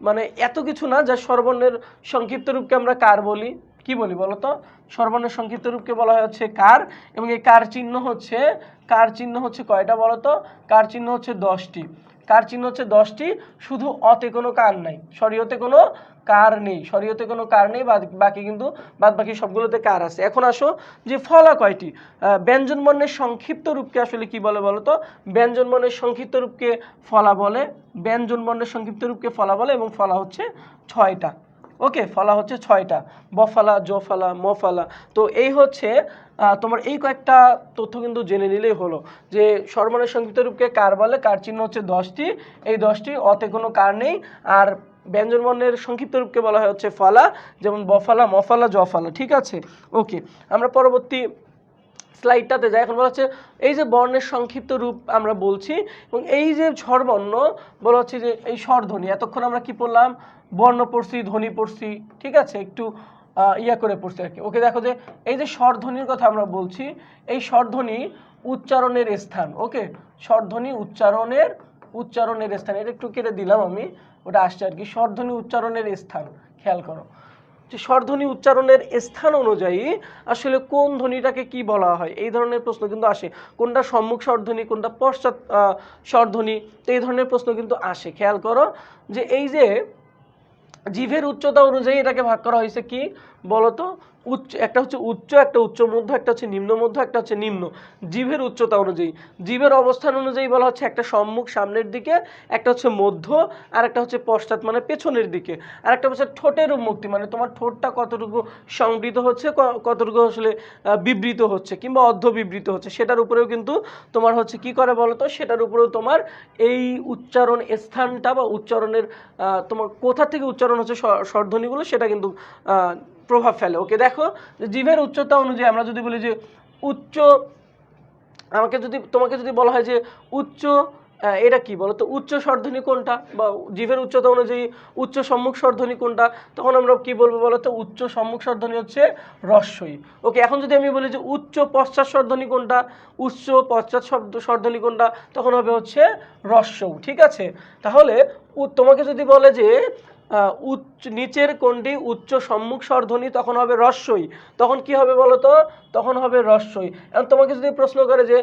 মানে এত কিছু না, যা স্বরবর্ণের সংক্ষিপ্ত রূপকে আমরা কার বলি। কি বলি বলো তো? স্বরবর্ণের সংক্ষিপ্ত রূপকে বলা হয় হচ্ছে কার, এবং এই কার চিহ্ন হচ্ছে কয়টা বলো তো? কার চিহ্ন হচ্ছে 10টি। কার চিহ্ন হচ্ছে 10টি, শুধু অতে কোনো কার নাই, শরীয়তে কোনো কার নেই, বাকি কিন্তু বাদ বাকি সবগুলোতে কার আছে। এখন আসো যে ফলা কয়টি? ব্যঞ্জন বর্ণের সংক্ষিপ্ত রূপকে আসলে কি বলে বলো তো? ব্যঞ্জন বর্ণের সংক্ষিপ্ত রূপকে ফলা বলে। ব্যঞ্জন বর্ণের সংক্ষিপ্ত রূপকে ফলা বলে, এবং ফলা হচ্ছে 6টা। ওকে, ফলা হচ্ছে 6টা, বফালা, জফালা, মফালা। তো এই হচ্ছে তোমার এই কয়েকটা তথ্য কিন্তু জেনে নিলেই হলো যে স্বরবর্ণের সংক্ষিপ্ত রূপকে কার বলে। কার চিহ্ন হচ্ছে 10টি, এই 10টি, অতে কোনো কার নেই। আর ব্যঞ্জন বর্ণের সংক্ষিপ্ত রূপকে বলা হয় হচ্ছে ফলা, যেমন বফালা, মফালা, জফালা, ঠিক আছে? ওকে, আমরা পরবর্তী স্লাইডটাতে যাই। এখন বলা হচ্ছে এই যে বর্ণের সংক্ষিপ্ত রূপ আমরা বলছি, এবং এই যে স্বরবর্ণ বলা হচ্ছে যে এই স্বরধ্বনি, এতক্ষণ আমরা কি পড়লাম? বর্ণ পড়ছি, ধ্বনি পড়ছি, ঠিক আছে? একটু ইয়া করে পড়ছি আর কি। ওকে, দেখো যে এই যে স্বরধ্বনির কথা আমরা বলছি, এই স্বরধ্বনি উচ্চারণের স্থান। ওকে, স্বরধ্বনি উচ্চারণের স্থান, এটা একটু কেটে দিলাম আমি, ওটা আসছে আর কি। স্বরধ্বনি উচ্চারণের স্থান, খেয়াল করো যে স্বরধ্বনি উচ্চারণের স্থান অনুযায়ী আসলে কোন ধ্বনিটাকে কি বলা হয়, এই ধরনের প্রশ্ন কিন্তু আসে। কোনটা সম্মুখ স্বরধ্বনি, কোনটা পশ্চাৎ স্বরধ্বনি, তো এই ধরনের প্রশ্ন কিন্তু আসে। খেয়াল করো যে এই যে জিভের উচ্চতা অনুযায়ী এটাকে ভাগ করা হয়েছে কি বলতো? উচ্চ, একটা হচ্ছে উচ্চ, একটা উচ্চ মধ্য, একটা হচ্ছে নিম্ন মধ্য, একটা হচ্ছে নিম্ন। জিভের উচ্চতা অনুযায়ী, জিভের অবস্থান অনুযায়ী বলা হচ্ছে একটা সম্মুখ সামনের দিকে, একটা হচ্ছে মধ্য, আর একটা হচ্ছে পশ্চাৎ মানে পেছনের দিকে, আর একটা হচ্ছে ঠোঁটের উন্মুক্তি মানে তোমার ঠোঁটটা কতটুকু সংবৃত হচ্ছে, কতটুকু আসলে বিবৃত হচ্ছে কিংবা অর্ধ বিবৃত হচ্ছে, সেটার উপরেও কিন্তু তোমার হচ্ছে কি করে বলতো? সেটার উপরেও তোমার এই উচ্চারণ স্থানটা বা উচ্চারণের তোমার কোথা থেকে উচ্চারণ হচ্ছে স্বরধ্বনিগুলো, সেটা কিন্তু প্রভাব ফেলে। ওকে, দেখো যে জিভের উচ্চতা অনুযায়ী আমরা যদি বলি যে উচ্চ, তোমাকে যদি বলা হয় যে উচ্চ, এটা কি বলতো? উচ্চ স্বরধ্বনি কোনটা, বা জিভের উচ্চতা অনুযায়ী উচ্চ সম্মুখ স্বরধ্বনি কোনটা, তখন আমরা কি বলবো বলতো? উচ্চ সম্মুখ স্বরধ্বনি হচ্ছে রস্বই। ওকে, এখন যদি আমি বলি যে উচ্চ পশ্চাৎ স্বরধ্বনি কোনটা, উচ্চ পশ্চাৎ স্বরধ্বনি কোনটা, তখন হবে হচ্ছে রস্বউ, ঠিক আছে? তাহলে তোমাকে যদি বলে যে নিচের কোনটি উচ্চ সম্মুখ স্বরধ্বনি, তখন হবে রস্বই। তখন কি হবে বলতো? তখন হবে রস্বই। এখন তোমাকে যদি প্রশ্ন করে যে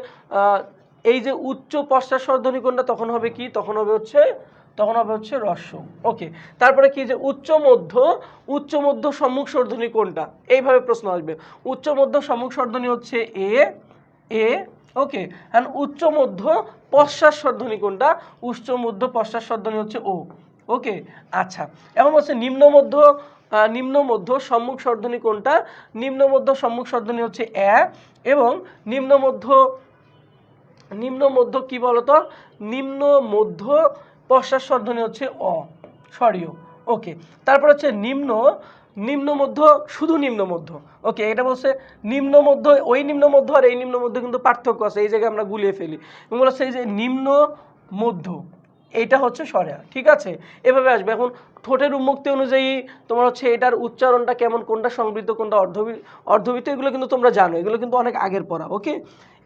এই যে উচ্চ পশ্চাৎ স্বরধ্বনি কোনটা, তখন হবে কি? তখন হবে হচ্ছে রস্ব। ওকে, তারপরে কি যে উচ্চ মধ্য সম্মুখ স্বরধ্বনি কোনটা, এইভাবে প্রশ্ন আসবে। উচ্চ মধ্য সম্মুখ স্বরধ্বনি হচ্ছে এ। ওকে, এন্ড উচ্চ মধ্য পশ্চাৎ স্বরধ্বনি কোনটা? উচ্চ মধ্য পশ্চাৎ স্বরধ্বনি হচ্ছে ও। ওকে, আচ্ছা, এখন হচ্ছে নিম্ন মধ্য সম্মুখ স্বরধ্বনি কোনটা? নিম্ন মধ্য সম্মুখ স্বরধ্বনি হচ্ছে এ, এবং নিম্ন মধ্য কি বলতো? নিম্ন মধ্য পশ্চাৎ স্বরধ্বনি হচ্ছে অ, স্বরীয়। ওকে, তারপর হচ্ছে নিম্ন মধ্য, শুধু নিম্ন মধ্য। ওকে, এটা বলছে নিম্ন মধ্য, ওই নিম্ন মধ্য আর এই নিম্ন মধ্য কিন্তু পার্থক্য আছে, এই জায়গায় আমরা গুলিয়ে ফেলি। এবং বলছে এই যে নিম্ন মধ্য, এইটা হচ্ছে সরেয়া, ঠিক আছে? এভাবে আসবে। এখন ঠোঁটের উন্মুক্তি অনুযায়ী তোমার হচ্ছে এটার উচ্চারণটা কেমন, কোনটা সংবৃত কোনটা অর্ধবৃত্ত, এগুলো কিন্তু তোমরা জানো, এগুলো কিন্তু অনেক আগের পড়া, ওকে?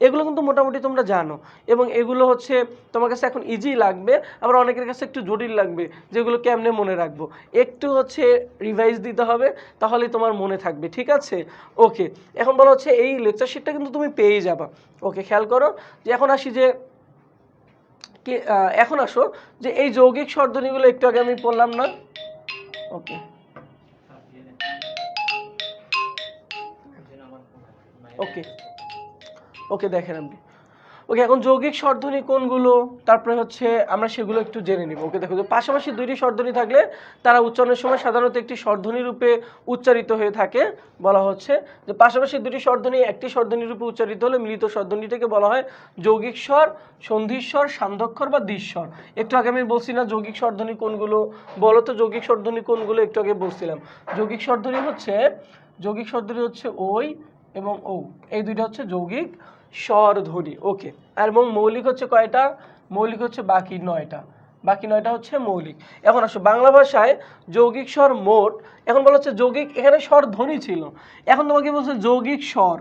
এগুলো কিন্তু মোটামুটি তোমরা জানো, এবং এগুলো হচ্ছে তোমার কাছে এখন ইজি লাগবে, আবার অনেকের কাছে একটু জটিল লাগবে, যেগুলো কেমনে মনে রাখবো, একটু হচ্ছে রিভাইজ দিতে হবে, তাহলেই তোমার মনে থাকবে, ঠিক আছে? ওকে, এখন বলা হচ্ছে এই লেকচার শিটটা কিন্তু তুমি পেয়ে যাবা। ওকে, খেয়াল করো যে এখন আসি যে এখন আসো যে এই যৌগিক স্বরধ্বনিগুলো একটু আগে আমি বললাম না, ওকে ওকে ওকে দেখেন আপনি, ওকে এখন যৌগিক স্বরধ্বনি কোনগুলো, তারপরে হচ্ছে আমরা সেগুলো একটু জেনে নিব। ওকে দেখো, যে পাশাপাশি দুইটি স্বরধ্বনি থাকলে তারা উচ্চারণের সময় সাধারণত একটি স্বরধ্বনি রূপে উচ্চারিত হয়ে থাকে। বলা হচ্ছে যে পাশাপাশি দুটি স্বরধ্বনি একটি স্বরধ্বনি রূপে উচ্চারিত হলে মিলিত স্বরধ্বনিটাকে বলা হয় যৌগিক স্বর, সন্ধিস্বর, সান্ধ্যক্ষর বা দ্বিস্বর। একটু আগে আমি বলছি না যৌগিক স্বরধ্বনি কোনগুলো, বলো তো যৌগিক স্বরধ্বনি কোনগুলো, একটু আগে বলছিলাম। যৌগিক স্বরধ্বনি হচ্ছে ওই এবং ও, এই দুইটা হচ্ছে যৌগিক স্বরধ্বনি। ওকে, আর এবং মৌলিক হচ্ছে কয়টা? মৌলিক হচ্ছে বাকি 9টা, বাকি 9টা হচ্ছে মৌলিক। এখন আসো বাংলা ভাষায় যৌগিক স্বর মোট, এখন বলা হচ্ছে যৌগিক, এখানে স্বরধ্বনি ছিল, এখন তোমাকে বলছে যৌগিক স্বর,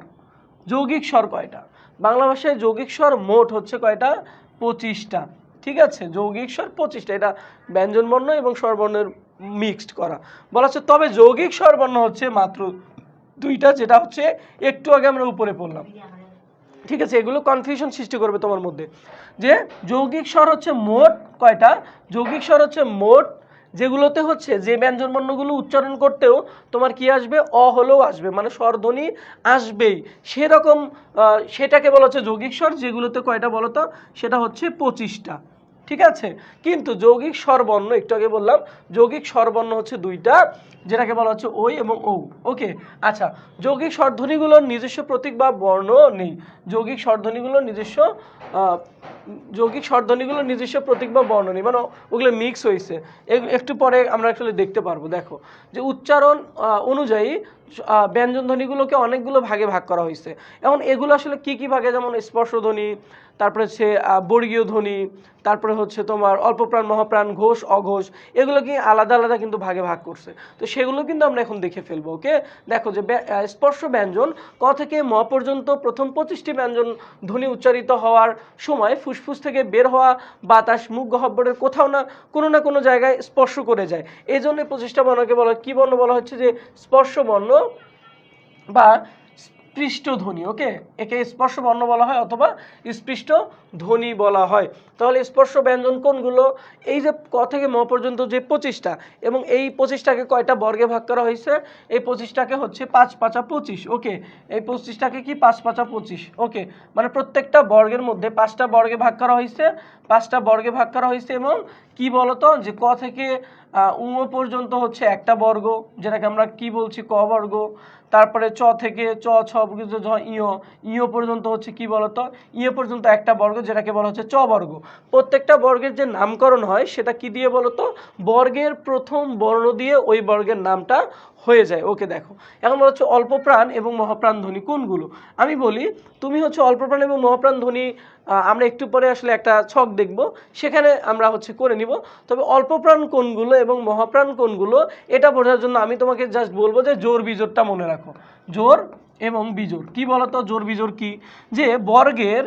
যৌগিক স্বর কয়টা? বাংলা ভাষায় যৌগিক স্বর মোট হচ্ছে কয়টা? 25টা, ঠিক আছে? যৌগিক স্বর 25টা, এটা ব্যঞ্জনবর্ণ এবং স্বরবর্ণের মিক্সড করা। বলা হচ্ছে তবে যৌগিক স্বরবর্ণ হচ্ছে মাত্র 2টা, যেটা হচ্ছে একটু আগে আমরা উপরে পড়লাম, ঠিক আছে? এগুলো কনফিউশন সৃষ্টি করবে তোমার মধ্যে, যে যৌগিক স্বর হচ্ছে মোট কয়টা? যৌগিক স্বর হচ্ছে মোট যেগুলোতে হচ্ছে যে ব্যঞ্জন বর্ণগুলো উচ্চারণ করতেও তোমার কি আসবে? অ হলেও আসবে, মানে স্বরধ্বনি আসবেই, সেরকম সেটাকে বলা হচ্ছে যৌগিক স্বর। যেগুলোতে কয়টা বলো তো? সেটা হচ্ছে 25টা, ঠিক আছে? কিন্তু যৌগিক স্বরবর্ণ, একটু আগে বললাম যৌগিক স্বরবর্ণ হচ্ছে 2টা, যেটাকে বলা হচ্ছে ওই এবং ও। ওকে, আচ্ছা, যৌগিক স্বরধ্বনিগুলোর নিজস্ব প্রতীক বা বর্ণ নেই। যৌগিক স্বরধ্বনিগুলোর নিজস্ব প্রতীক বা বর্ণ নেই, মানে ওগুলো মিক্স হয়েছে। একটু পরে আমরা আসলে দেখতে পারবো। দেখো যে উচ্চারণ অনুযায়ী ব্যঞ্জনধ্বনিগুলোকে অনেকগুলো ভাগে ভাগ করা হয়েছে। এখন এগুলো আসলে কি কি ভাগে? যেমন স্পর্শধ্বনি, তারপরে হচ্ছে বর্গীয় ধ্বনি, তারপরে হচ্ছে তোমার অল্পপ্রাণ, মহাপ্রাণ, ঘোষ, অঘোষ, এগুলো কি আলাদা আলাদা কিন্তু ভাগে ভাগ করছে। তো সেগুলো কিন্তু আমরা এখন দেখে ফেলবো। ওকে, দেখো যে স্পর্শ ব্যঞ্জন ক থেকে ম পর্যন্ত প্রথম 25টি ব্যঞ্জন ধ্বনি উচ্চারিত হওয়ার সময় ফুসফুস থেকে বের হওয়া বাতাস মুখ গহ্বরের কোথাও না কোনো জায়গায় স্পর্শ করে যায়। এই জন্য 25টা বর্ণকে বলা কি বর্ণ বলা হচ্ছে? যে স্পর্শ বর্ণ বা স্পৃষ্ট ধ্বনি। ওকে, একে স্পর্শ বর্ণ বলা হয় অথবা স্পৃষ্ট ধ্বনি বলা হয়। তাহলে স্পর্শ ব্যঞ্জন কোনগুলো? এই যে ক থেকে ম পর্যন্ত যে 25টা, এবং এই 25টাকে কয়টা বর্গে ভাগ করা হয়েছে? এই 25টাকে হচ্ছে 5 5 25। ওকে, এই 25টাকে কি 5 5 25। ওকে, মানে প্রত্যেকটা বর্গের মধ্যে 5টা বর্গে ভাগ করা হয়েছে, 5টা বর্গে ভাগ করা হয়েছে। এবং কি বলতো, যে ক থেকে উম পর্যন্ত হচ্ছে একটা বর্গ, যেটাকে আমরা কি বলছি? ক বর্গ। তারপরে চ থেকে চ ছ ইয় পর্যন্ত হচ্ছে কি বলতো? ইয় পর্যন্ত একটা বর্গ, যেটাকে বলা হচ্ছে চ বর্গ। প্রত্যেকটা বর্গের যে নামকরণ হয় সেটা কি দিয়ে বলতো? বর্গের প্রথম বর্ণ দিয়ে ওই বর্গের নামটা হয়ে যায়। ওকে, দেখো এখন বলা হচ্ছে অল্পপ্রাণ এবং মহাপ্রাণ ধ্বনি কোনগুলো। আমি বলি, তুমি হচ্ছে অল্পপ্রাণ এবং মহাপ্রাণ ধ্বনি আমরা একটু পরে আসলে একটা ছক দেখব, সেখানে আমরা হচ্ছে করে নিব। তবে অল্পপ্রাণ কোনগুলো এবং মহাপ্রাণ কোনগুলো এটা বোঝার জন্য আমি তোমাকে জাস্ট বলবো যে জোর বিজোড়টা মনে রাখো। জোর এবং বিজোড় কি বলতো? জোর বিজোড় কি? যে বর্গের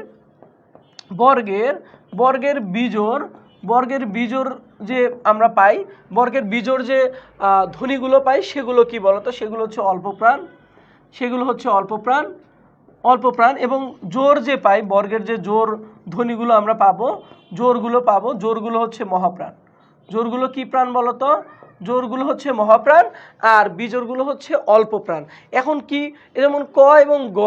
বিজোড় যে আমরা পাই, বর্গের বিজোড় যে ধ্বনিগুলো পাই, সেগুলো কি বলতো? সেগুলো হচ্ছে অল্পপ্রাণ। এবং জোর যে পাই, বর্গের যে জোর ধ্বনিগুলো আমরা পাবো, জোরগুলো হচ্ছে মহাপ্রাণ। জোরগুলো কি প্রাণ বলতো? জোরগুলো হচ্ছে মহাপ্রাণ, আর বিজোড়গুলো হচ্ছে অল্পপ্রাণ। এখন কি, যেমন ক এবং গ,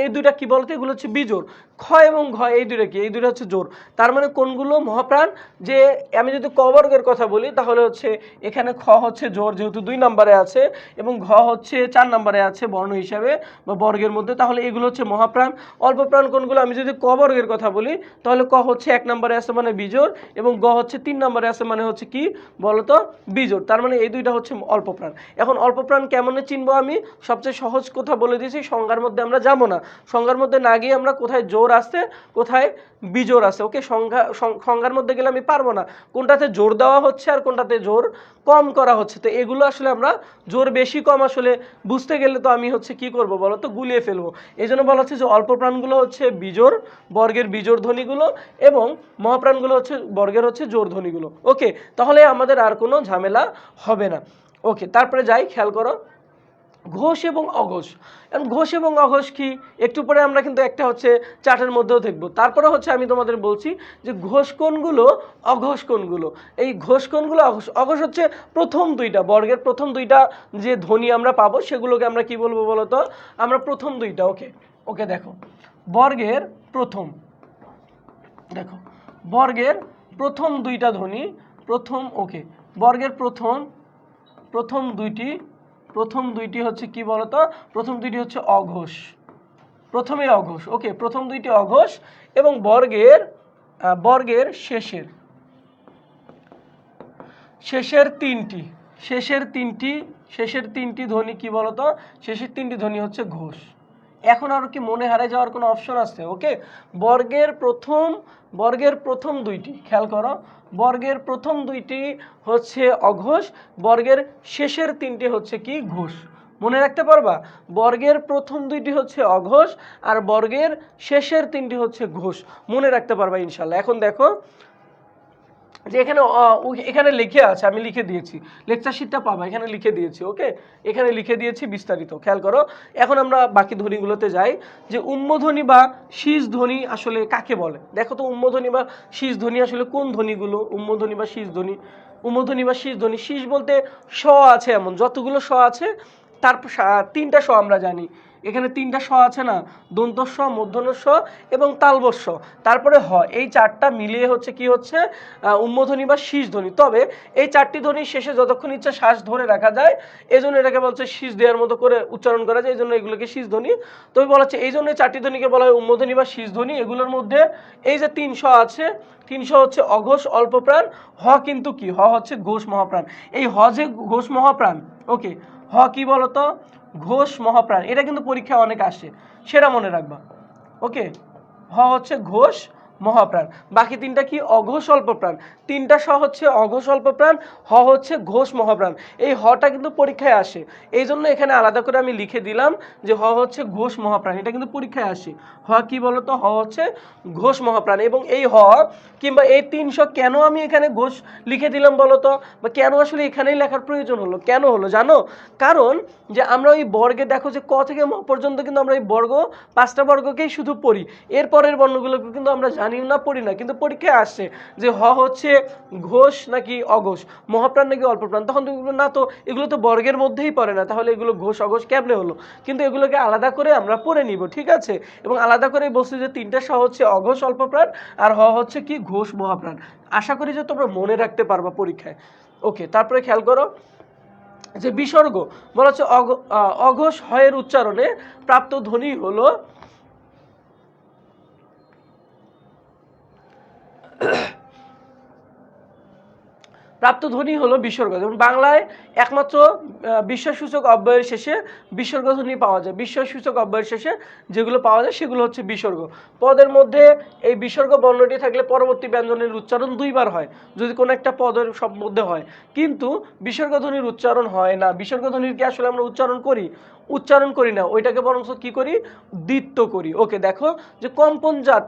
এই দুইটা কি বলতো? এগুলো হচ্ছে বিজোড়। খ এবং ঘ এই দুইটা কি? এই দুইটা হচ্ছে জোর। তার মানে কোনগুলো মহাপ্রাণ? যে আমি যদি ক বর্গের কথা বলি, তাহলে হচ্ছে এখানে খ হচ্ছে জোর, যেহেতু 2 নম্বরে আছে, এবং ঘ হচ্ছে 4 নম্বরে আছে বর্ণ হিসাবে বা বর্গের মধ্যে, তাহলে এগুলো হচ্ছে মহাপ্রাণ। অল্পপ্রাণ কোনগুলো? আমি যদি ক বর্গের কথা বলি, তাহলে ক হচ্ছে 1 নম্বরে আছে মানে বিজোড়, এবং গ হচ্ছে 3 নম্বরে আছে মানে হচ্ছে কি বলতো? বিজোড়। তার মানে এই দুইটা হচ্ছে অল্পপ্রাণ। এখন অল্পপ্রাণ কেমনে চিনবো? আমি সবচেয়ে সহজ কথা বলে দিয়েছি, সংজ্ঞার মধ্যে আমরা যাবো না। সংজ্ঞার মধ্যে না গিয়ে আমরা কোথায় জোর জোর আছে, কোথায় বিজোর আছে। ওকে, সংজ্ঞার মধ্যে গেলে আমি পারবো না কোনটাতে জোর দেওয়া হচ্ছে আর কোনটাতে জোর কম করা হচ্ছে। তো এগুলো আসলে আমরা জোর বেশি কম আসলে বুঝতে গেলে তো আমি হচ্ছে কি করব বলো তো, গুলিয়ে ফেলবো। এই জন্য বলা হচ্ছে যে অল্প প্রাণগুলো হচ্ছে বিজোর, বর্গের বিজোর ধ্বনিগুলো, এবং মহাপ্রাণগুলো হচ্ছে বর্গের হচ্ছে জোর ধ্বনিগুলো। ওকে, তাহলে আমাদের আর কোনো ঝামেলা হবে না। ওকে, তারপরে যাই, খেয়াল করো ঘোষ এবং অঘোষ। ঘোষ এবং অঘোষ কি একটু পরে আমরা কিন্তু একটা হচ্ছে চার্টের মধ্যেও দেখবো। তারপরে হচ্ছে আমি তোমাদের বলছি যে ঘোষ কোণগুলো অঘোষ কোণগুলো। এই ঘোষ কোণগুলো অঘোষ, অঘোষ হচ্ছে প্রথম দুইটা বর্গের প্রথম দুইটা যে ধ্বনি আমরা পাবো সেগুলোকে আমরা কি বলবো বলো তো, আমরা প্রথম দুইটা। ওকে ওকে, দেখো বর্গের প্রথম, দেখো বর্গের প্রথম দুইটা ধ্বনি প্রথম। ওকে, বর্গের প্রথম দুইটি হচ্ছে কি বলতো, প্রথম দুইটি হচ্ছে অঘোষ, প্রথমে অঘোষ। ওকে, প্রথম দুইটি অঘোষ, এবং বর্গের শেষের তিনটি ধ্বনি কি বলতো, শেষের তিনটি ধ্বনি হচ্ছে ঘোষ। এখন আর কি মনে হারিয়ে যাওয়ার কোনো অপশন আছে? ওকে, বর্গের প্রথম দুইটি, খেয়াল করো, বর্গের প্রথম দুইটি হচ্ছে অঘোষ, বর্গের শেষের তিনটি হচ্ছে কি ঘোষ। মনে রাখতে পারবা, বর্গের প্রথম দুইটি হচ্ছে অঘোষ আর বর্গের শেষের তিনটি হচ্ছে ঘোষ। মনে রাখতে পারবা ইনশাল্লাহ। এখন দেখো যে এখানে লিখে আছে, আমি লিখে দিয়েছি, লেকচার শিটটা পাবা, এখানে লিখে দিয়েছি। ওকে, এখানে লিখে দিয়েছি বিস্তারিত, খেয়াল করো। এখন আমরা বাকি ধ্বনিগুলোতে যাই, যে উম্মধ্বনি বা শীষ ধ্বনি আসলে কাকে বলে। দেখো তো উম্মধ্বনি বা শীষ ধ্বনি আসলে কোন ধ্বনিগুলো, উম্মধ্বনি বা শীষ ধ্বনি। উম্মধ্বনি বা শীষ ধ্বনি, শীষ বলতে স আছে, এমন যতগুলো স আছে তার তিনটা স আমরা জানি। এখানে তিনটা স আছে না, দন্ত স, মূর্ধন্য স এবং তালবস্য, তারপরে হ, এই চারটা মিলিয়ে হচ্ছে কি হচ্ছে উম্মধ্বনি বা শীষ ধ্বনি। তবে এই চারটি ধ্বনির শেষে যতক্ষণ ইচ্ছা শ্বাস ধরে রাখা যায়, এই জন্য এটাকে বলছে শীষ দেওয়ার মতো করে উচ্চারণ করা যায়, এই জন্য এগুলোকে শীষ ধ্বনি। তবে বলা হচ্ছে এই জন্য চারটি ধ্বনিকে বলা হয় উম্মধ্বনি বা শীষ ধ্বনি। এগুলোর মধ্যে এই যে 300 আছে, 300 হচ্ছে অঘোষ অল্প প্রাণ, হ কিন্তু কি, হ হচ্ছে ঘোষ মহাপ্রাণ। এই হ যে ঘোষ মহাপ্রাণ, ওকে, হ কি বলতো, ঘোষ মহাপ্রাণ। এটা কিন্তু পরীক্ষায় অনেক আসে, সেটা মনে রাখবা। ওকে, হ হচ্ছে ঘোষ মহাপ্রাণ, বাকি তিনটা কি অঘোষ অল্প প্রাণ। তিনটা স হচ্ছে অঘোষ অল্প প্রাণ, হ হচ্ছে ঘোষ মহাপ্রাণ। এই হটা কিন্তু পরীক্ষায় আসে, এই জন্য এখানে আলাদা করে আমি লিখে দিলাম যে হ হচ্ছে ঘোষ মহাপ্রাণ। এটা কিন্তু পরীক্ষায় আসে। হ কি বলতো, হ হচ্ছে ঘোষ মহাপ্রাণ। এবং এই হ কিংবা এই 300 কেন আমি এখানে ঘোষ লিখে দিলাম বলতো, বা কেন আসলে এখানেই লেখার প্রয়োজন হলো, কেন হলো জানো? কারণ যে আমরা ওই বর্গে দেখো যে ক থেকে ম পর্যন্ত কিন্তু আমরা এই বর্গ 5টা বর্গকেই শুধু পড়ি, এর পরের বর্ণগুলোকে কিন্তু আমরা জানি না, পড়ি না। কিন্তু পরীক্ষায় আসছে যে হ হচ্ছে ঘোষ নাকি অঘোষ, মহাপ্রাণ নাকি অল্প প্রাণ, তখন তুমি না তো এগুলো তো বর্গের মধ্যেই পড়ে না, তাহলে এগুলো ঘোষ অঘোষ কেমনে হলো? কিন্তু এগুলোকে আলাদা করে আমরা পড়ে নিব, ঠিক আছে? এবং আলাদা করে বলছি যে তিনটা স হচ্ছে অঘোষ অল্প প্রাণ আর হ হচ্ছে কি ঘোষ মহাপ্রাণ। আশা করি যে তোমরা মনে রাখতে পারবা পরীক্ষায়। ওকে, তারপরে খেয়াল করো যে বিসর্গ বলা হচ্ছে অঘোষ হয়ের উচ্চারণে প্রাপ্ত ধ্বনি হলো বিসর্গ। যেমন বাংলায় একমাত্র বিস্ময়সূচক অব্যয়ের শেষে বিসর্গ ধ্বনি পাওয়া যায়। বিস্ময়সূচক অব্যয়ের শেষে যেগুলো পাওয়া যায় সেগুলো হচ্ছে বিসর্গ। পদের মধ্যে এই বিসর্গ বর্ণটি থাকলে পরবর্তী ব্যঞ্জনের উচ্চারণ দুইবার হয়, যদি কোনো একটা পদের সব মধ্যে হয়। কিন্তু বিসর্গ ধ্বনির উচ্চারণ হয় না। বিসর্গ ধ্বনির কি আসলে আমরা উচ্চারণ করি না, ওইটাকে বরঞ্চ কি করি, দ্বিত্ব করি। ওকে, দেখো যে কম্পনজাত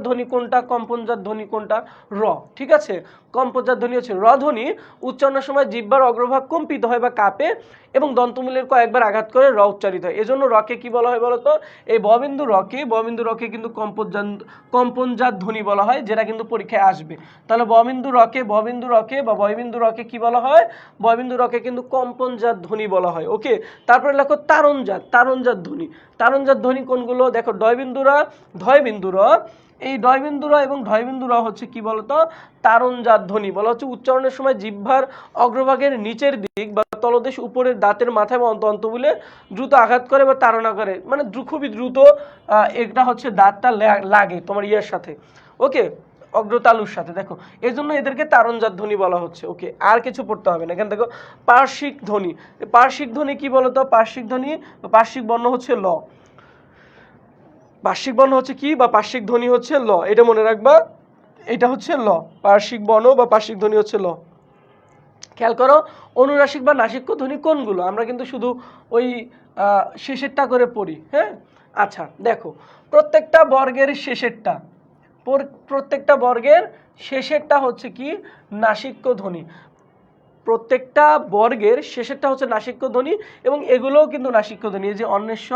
ধ্বনি কোনটা, কম্পনজাত ধ্বনি কোনটা, র, ঠিক আছে? কম্পনজাত ধ্বনি হচ্ছে র ধ্বনি। উচ্চারণের সময় জিহ্বার অগ্রভাগ কম্পিত হয় বা কাঁপে এবং দন্তমূলের কয়েকবার আঘাত করে র উচ্চারিত হয়। এজন্য রকে কি বলা হয় বলতো, এই ববিন্দু রকে কিন্তু কম্পনজাত ধ্বনি বলা হয়, যেটা কিন্তু পরীক্ষায় আসবে। তাহলে ববিন্দু রকে বা বয়বিন্দু রকে কি বলা হয়, বয়বিন্দু রকে কিন্তু কম্পনজাত ধ্বনি বলা হয়। ওকে, তারপরে লেখো তারণজাত ধ্বনি কোনগুলো? দেখো ধয়বিন্দুরা, এই ডয়বিন্দুরা এবং ধয়বিন্দুরা হচ্ছে কি বলতো, তারণজাত ধ্বনি। বলা হচ্ছে উচ্চারণের সময় জিহ্বার অগ্রভাগের নিচের দিক বা তলদেশ উপরের দাঁতের মাথায় বা দন্তমূলে দ্রুত আঘাত করে বা তাড়না করে, মানে খুবই দ্রুত এটা হচ্ছে দাঁতটা লাগে তোমার ইয়ের সাথে, ওকে, অগ্রতালুর সাথে। দেখো এই জন্য এদেরকে তারণজাত ধ্বনি বলা হচ্ছে। ওকে, আর কিছু পড়তে হবে না। এখানে দেখো পার্শ্বিক ধ্বনি কি বলতো, পার্শ্বিক বর্ণ হচ্ছে ল। পার্শ্বিক বর্ণ হচ্ছে কি বা পার্শ্বিক ধ্বনি হচ্ছে ল, এটা মনে রাখবা, এটা হচ্ছে ল। পার্শ্বিক বর্ণ বা পার্শ্বিক ধ্বনি হচ্ছে ল। খেয়াল করো অনুনাসিক বা নাসিক্য ধ্বনি কোনগুলো, আমরা কিন্তু শুধু ওই শেষেরটা করে পড়ি। হ্যাঁ, আচ্ছা দেখো, প্রত্যেকটা বর্গের শেষেরটা, প্রত্যেকটা বর্গের শেষেরটা হচ্ছে কি নাসিক্য ধ্বনি। প্রত্যেকটা বর্গের শেষেরটা হচ্ছে নাসিক্য ধ্বনি এবং এগুলোও কিন্তু নাসিক্য ধ্বনি। এই যে অন্বেষ্য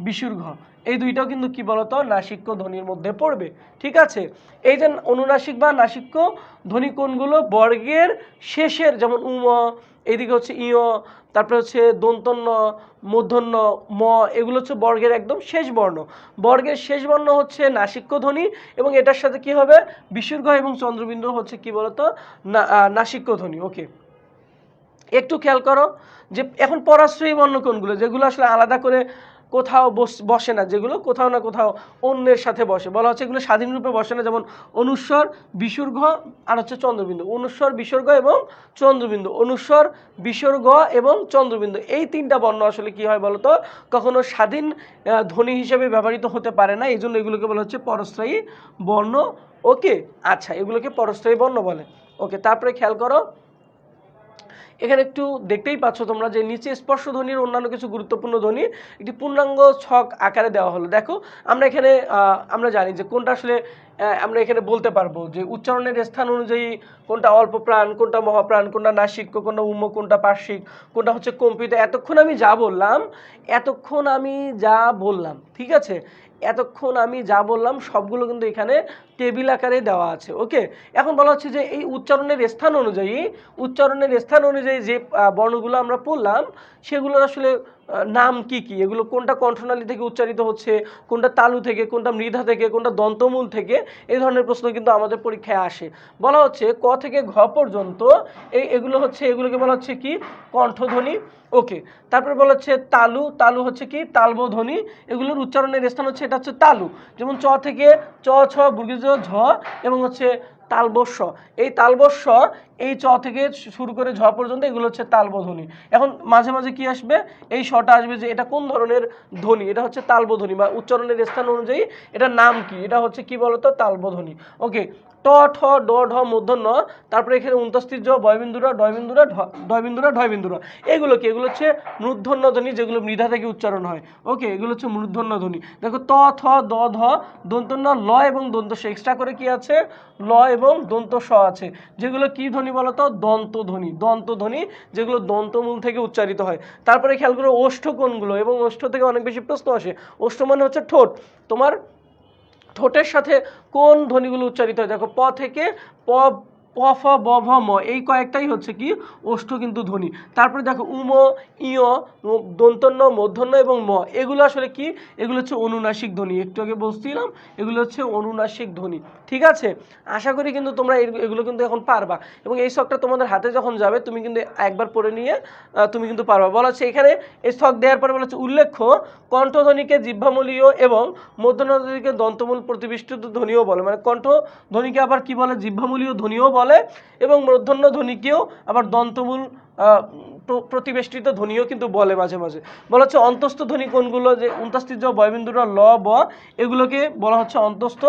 বিসর্গ, এই দুইটাও কিন্তু কি বলতো নাসিক্য ধ্বনির মধ্যে পড়বে। ঠিক আছে, এই যে অনুনাসিক বা নাসিক্য ধ্বনি কোনগুলো, বর্গের শেষের, যেমন উম, এইদিকে হচ্ছে ইয়, তারপরে হচ্ছে দন্তন্য, মূর্ধন্য, ম, এগুলো হচ্ছে বর্গের একদম শেষ বর্ণ। বর্গের শেষ বর্ণ হচ্ছে নাসিক্য ধ্বনি এবং এটার সাথে কি হবে বিসর্গ এবং চন্দ্রবিন্দু হচ্ছে কি বলতো নাসিক্য ধ্বনি। ওকে, একটু খেয়াল করো যে এখন পরাশ্রয়ী বর্ণ কোনগুলো, যেগুলো আসলে আলাদা করে কোথাও বসে না, যেগুলো কোথাও না কোথাও অন্যের সাথে বসে, বলা হচ্ছে এগুলো স্বাধীন রূপে বসে না, যেমন অনুস্বর, বিসর্গ আর হচ্ছে চন্দ্রবিন্দু। অনুস্বর, বিসর্গ এবং চন্দ্রবিন্দু, অনুস্বর, বিসর্গ এবং চন্দ্রবিন্দু, এই তিনটা বর্ণ আসলে কি হয় বলতো কখনো স্বাধীন ধ্বনি হিসেবে ব্যবহৃত হতে পারে না, এই জন্য এগুলোকে বলা হচ্ছে পরস্থায়ী বর্ণ। ওকে, আচ্ছা, এগুলোকে পরস্থায়ী বর্ণ বলে। ওকে, তারপরে খেয়াল করো এখানে একটু দেখতেই পাচ্ছ তোমরা যে নিচে স্পর্শ ধ্বনির অন্যান্য কিছু গুরুত্বপূর্ণ ধ্বনি একটি পূর্ণাঙ্গ ছক আকারে দেওয়া হলো। দেখো আমরা এখানে আমরা জানি যে কোনটা আসলে আমরা এখানে বলতে পারবো যে উচ্চারণের স্থান অনুযায়ী কোনটা অল্প প্রাণ, কোনটা মহাপ্রাণ, কোনটা নাসিক্য, কোনটা উম্ম, কোনটা পার্শ্বিক, কোনটা হচ্ছে কম্পিত। এতক্ষণ আমি যা বললাম, ঠিক আছে, এতক্ষণ আমি যা বললাম সবগুলো কিন্তু এখানে টেবিল আকারে দেওয়া আছে। ওকে, এখন বলা হচ্ছে যে এই উচ্চারণের স্থান অনুযায়ী যে বর্ণগুলো আমরা পড়লাম সেগুলোর আসলে নাম কি কি, এগুলো কোনটা কণ্ঠনালী থেকে উচ্চারিত হচ্ছে, কোনটা তালু থেকে, কোনটা মৃধা থেকে, কোনটা দন্তমূল থেকে, এই ধরনের প্রশ্ন কিন্তু আমাদের পরীক্ষায় আসে। বলা হচ্ছে ক থেকে ঘ পর্যন্ত এগুলোকে বলা হচ্ছে কি কণ্ঠধ্বনি। ওকে, তারপরে বলা হচ্ছে তালু হচ্ছে কি তালবধ্বনি, এগুলোর উচ্চারণের স্থান হচ্ছে এটা হচ্ছে তালু। যেমন চ থেকে চ, ছ, বর্গীয় ঝ এবং হচ্ছে তালবস্য, এই তালবস্য এই চ থেকে শুরু করে ঝ পর্যন্ত এগুলো হচ্ছে তালবধ্বনি। এখন মাঝে মাঝে কি আসবে, এই শটা আসবে যে এটা কোন ধরনের ধ্বনি, এটা হচ্ছে তালবধ্বনি বা উচ্চারণের স্থান অনুযায়ী এটার নাম কি, এটা হচ্ছে কি বলতো তালবধ্বনি। ওকে, ট, ঠ, ড, ঢ, মূর্ধন্য, তারপরে এখানে উনতাস্তির জ, বয়বিন্দুরা, ডয়বিন্দুরা, ঢয়বিন্দুরা, এগুলো হচ্ছে মূর্ধন্য ধ্বনি, যেগুলো মৃধা থেকে উচ্চারণ হয়। ওকে, এগুলো হচ্ছে মূর্ধন্য ধ্বনি। দেখো ত, থ, দ, ধ, দন্তন্য, ল এবং দন্ত স, এক্সট্রা করে কি আছে ল এবং দন্ত স আছে, যেগুলো কি ধ্বনি বলতো দন্তধ্বনি, যেগুলো দন্তমূল থেকে উচ্চারিত হয়। তারপরে খেয়াল করো ওষ্ঠ কোনগুলো, এবং ওষ্ঠ থেকে অনেক বেশি প্রশ্ন আসে। ওষ্ঠ মানে হচ্ছে ঠোঁট, তোমার ঠোঁটের সাথে কোন ধ্বনিগুলো উচ্চারিত হয়, দেখো প থেকে প, প, ফ, ব, ভ, ম, এই কয়েকটাই হচ্ছে কি ওষ্ঠ কিন্তু ধ্বনি। তারপরে দেখো উম, ইয়, দন্তন্য, মূর্ধন্য এবং ম, এগুলো আসলে কি, এগুলো হচ্ছে অনুনাসিক ধ্বনি। একটু আগে বলছিলাম এগুলো হচ্ছে অনুনাসিক ধ্বনি। ঠিক আছে, আশা করি কিন্তু তোমরা এগুলো কিন্তু এখন পারবা এবং এই ছকটা তোমাদের হাতে যখন যাবে তুমি কিন্তু একবার পড়ে নিয়ে তুমি কিন্তু পারবা। বলা হচ্ছে এখানে এই ছক দেওয়ার পরে বলা হচ্ছে উল্লেখ্য কণ্ঠধ্বনিকে জিহ্বামূলীয় এবং মূর্ধন্য ধ্বনিকে দন্তমূল প্রতিবেষ্টিত ধ্বনিও বলে, মানে কণ্ঠ ধ্বনিকে আবার কি বলে জিহ্বামূলীয় ধ্বনিও বলে এবং মূর্ধন্য ধ্বনিকেও আবার দন্তমূল প্রতিবেষ্টিত ধ্বনিও কিন্তু বলে মাঝে মাঝে। বলা হচ্ছে অন্তস্থ ধ্বনি কোনগুলো, যে উনতাস্তির জ, বয়বিন্দুরা, ল, ব, এগুলোকে বলা হচ্ছে অন্তস্থ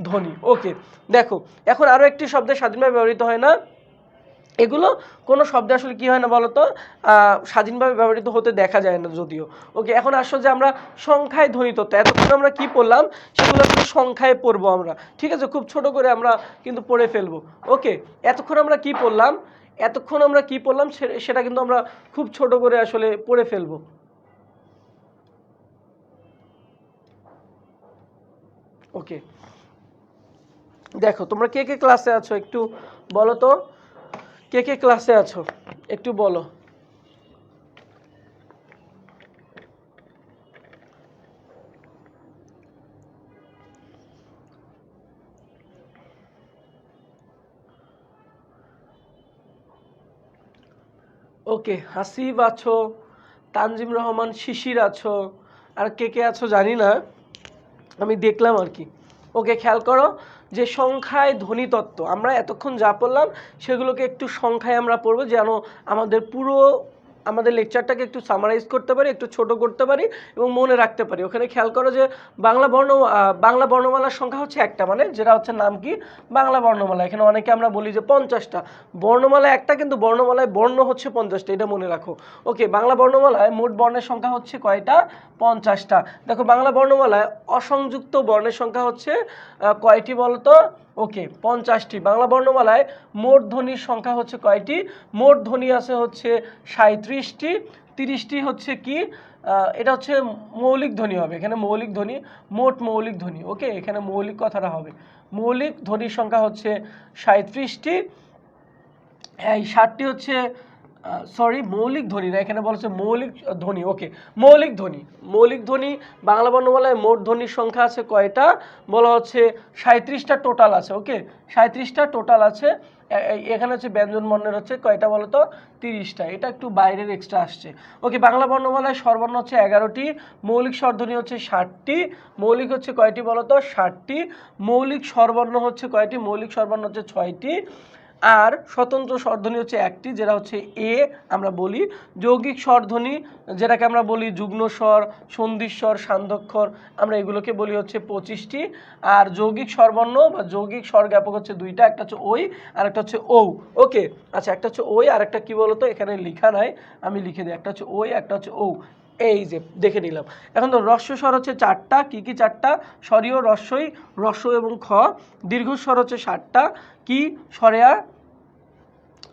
ধ্বনি। ওকে, দেখো এখন আরো একটি শব্দের স্বাধীনভাবে ব্যবহৃত হয় না, এগুলো কোনো শব্দে আসলে কি হয় না বলতো স্বাধীনভাবে ব্যবহৃত হতে দেখা যায় না যদিও। ওকে, এখন আসলে যে আমরা সংখ্যায় ধ্বনিতত্ত্ব এতক্ষণ আমরা কি পড়লাম সেগুলো একটু সংখ্যায় পড়বো আমরা। ঠিক আছে, খুব ছোট করে আমরা কিন্তু পড়ে ফেলবো। ওকে, এতক্ষণ আমরা কি পড়লাম সেটা কিন্তু আমরা খুব ছোট করে আসলে পড়ে ফেলবো। ওকে, দেখো তোমরা কে কে ক্লাসে আছো একটু বলো তো, কে কে ক্লাসে আছো একটু বলো। ওকে, হাসিব আছো, তানজিম রহমান, শিশির আছো, আর কে কে আছো জানি না, আমি দেখলাম আর কি। ওকে, খেয়াল করো যে সংখ্যায় ধ্বনিতত্ত্ব আমরা এতক্ষণ যা পড়লাম সেগুলোকে একটু সংখ্যায় আমরা পড়বো, যেন আমাদের পুরো আমাদের লেকচারটাকে একটু সামারাইজ করতে পারি, একটু ছোট করতে পারি এবং মনে রাখতে পারি। ওখানে খেয়াল করো যে বাংলা বর্ণমালার সংখ্যা হচ্ছে একটা, মানে যেটা হচ্ছে নাম কি বাংলা বর্ণমালা। এখানে অনেকে আমরা বলি যে 50টা, বর্ণমালা একটা কিন্তু বর্ণমালায় বর্ণ হচ্ছে 50টা, এটা মনে রাখো। ওকে, বাংলা বর্ণমালায় মোট বর্ণের সংখ্যা হচ্ছে কয়টা? 50টা। দেখো বাংলা বর্ণমালায় অসংযুক্ত বর্ণের সংখ্যা হচ্ছে কয়টি বলতো? ওকে, 50টি। বাংলা বর্ণমালায় মোট ধ্বনির সংখ্যা হচ্ছে কয়টি? মোট ধ্বনি আছে হচ্ছে 37টি। 30টি হচ্ছে কি, এটা হচ্ছে মৌলিক ধ্বনি হবে। এখানে মৌলিক ধ্বনি, মোট মৌলিক ধ্বনি। ওকে, এখানে মৌলিক কথাটা হবে। মৌলিক ধ্বনির সংখ্যা হচ্ছে 37টি। এই 60টি হচ্ছে মৌলিক ধ্বনি না, এখানে বলা হচ্ছে মৌলিক ধ্বনি। ওকে, মৌলিক ধ্বনি। মৌলিক ধ্বনি বাংলা বর্ণমালায় মোট ধ্বনির সংখ্যা আছে কয়টা? বলা হচ্ছে 37টা টোটাল আছে। ওকে, 37টা টোটাল আছে। এখানে হচ্ছে ব্যঞ্জন বর্ণের হচ্ছে কয়টা বলতো? 30টা। এটা একটু বাইরের এক্সট্রা আসছে। ওকে, বাংলা বর্ণমালায় স্বরবর্ণ হচ্ছে 11টি, মৌলিক স্বরধ্বনি হচ্ছে 60টি। মৌলিক হচ্ছে কয়টি বলতো? 60টি। মৌলিক স্বরবর্ণ হচ্ছে কয়টি? মৌলিক স্বরবর্ণ হচ্ছে 6টি। আর স্বতন্ত্র স্বরধ্বনি হচ্ছে একটি, যেটা হচ্ছে এ আমরা বলি। যৌগিক স্বরধ্বনি যেটাকে আমরা বলি যুগ্ম স্বর, সন্ধিস্বর, সান্ধ্যক্ষর, আমরা এগুলোকে বলি হচ্ছে 25টি। আর যৌগিক স্বরবর্ণ বা যৌগিক স্বর জ্ঞাপক হচ্ছে দুইটা, একটা হচ্ছে ওই আর একটা হচ্ছে ঔ। ওকে, আচ্ছা, একটা হচ্ছে ওই আর একটা কি বলতো? এখানে লেখা নাই, আমি লিখে দিই। একটা হচ্ছে ওই, একটা হচ্ছে ঔ। এই যে দেখে নিলাম। এখন তো হ্রস্ব স্বর হচ্ছে 4টা। কি কি 4টা? স্বরীয়, রস্বই, হ্রস্ব এবং খ। দীর্ঘস্বর হচ্ছে 7টা। কি?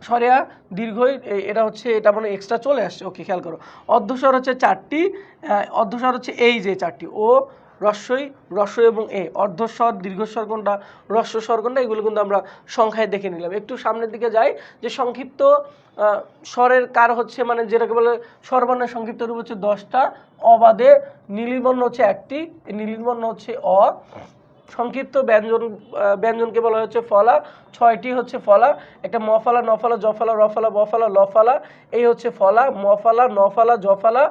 সরেয়া, দীর্ঘই, এটা হচ্ছে, এটা মানে এক্সট্রা চলে আসছে। ওকে, খেয়াল করো। অর্ধস্বর হচ্ছে 4টি। অর্ধস্বর হচ্ছে এই যে 4টি, ও, রস্বই, রস্ব এবং এ। অর্ধস্বর, দীর্ঘস্বর কোনটা, হ্রস্ব স্বর কোনটা, এগুলো কিন্তু আমরা সংখ্যায় দেখে নিলাম। একটু সামনের দিকে যাই, যে সংক্ষিপ্ত স্বরের কার হচ্ছে, মানে যেটাকে বলে স্বরবর্ণের সংক্ষিপ্ত রূপ হচ্ছে 10টা। অবাদে নীলিবর্ণ হচ্ছে একটি, নীলিবর্ণ হচ্ছে অ। সংক্ষিপ্ত ব্যঞ্জনকে বলা হচ্ছে ফলা, 6টি হচ্ছে ফলা। একটা মফালা, নফালা, জফালা, রফালা, বফালা, লফালা, এই হচ্ছে ফলা। মফালা, নফালা, জফালা,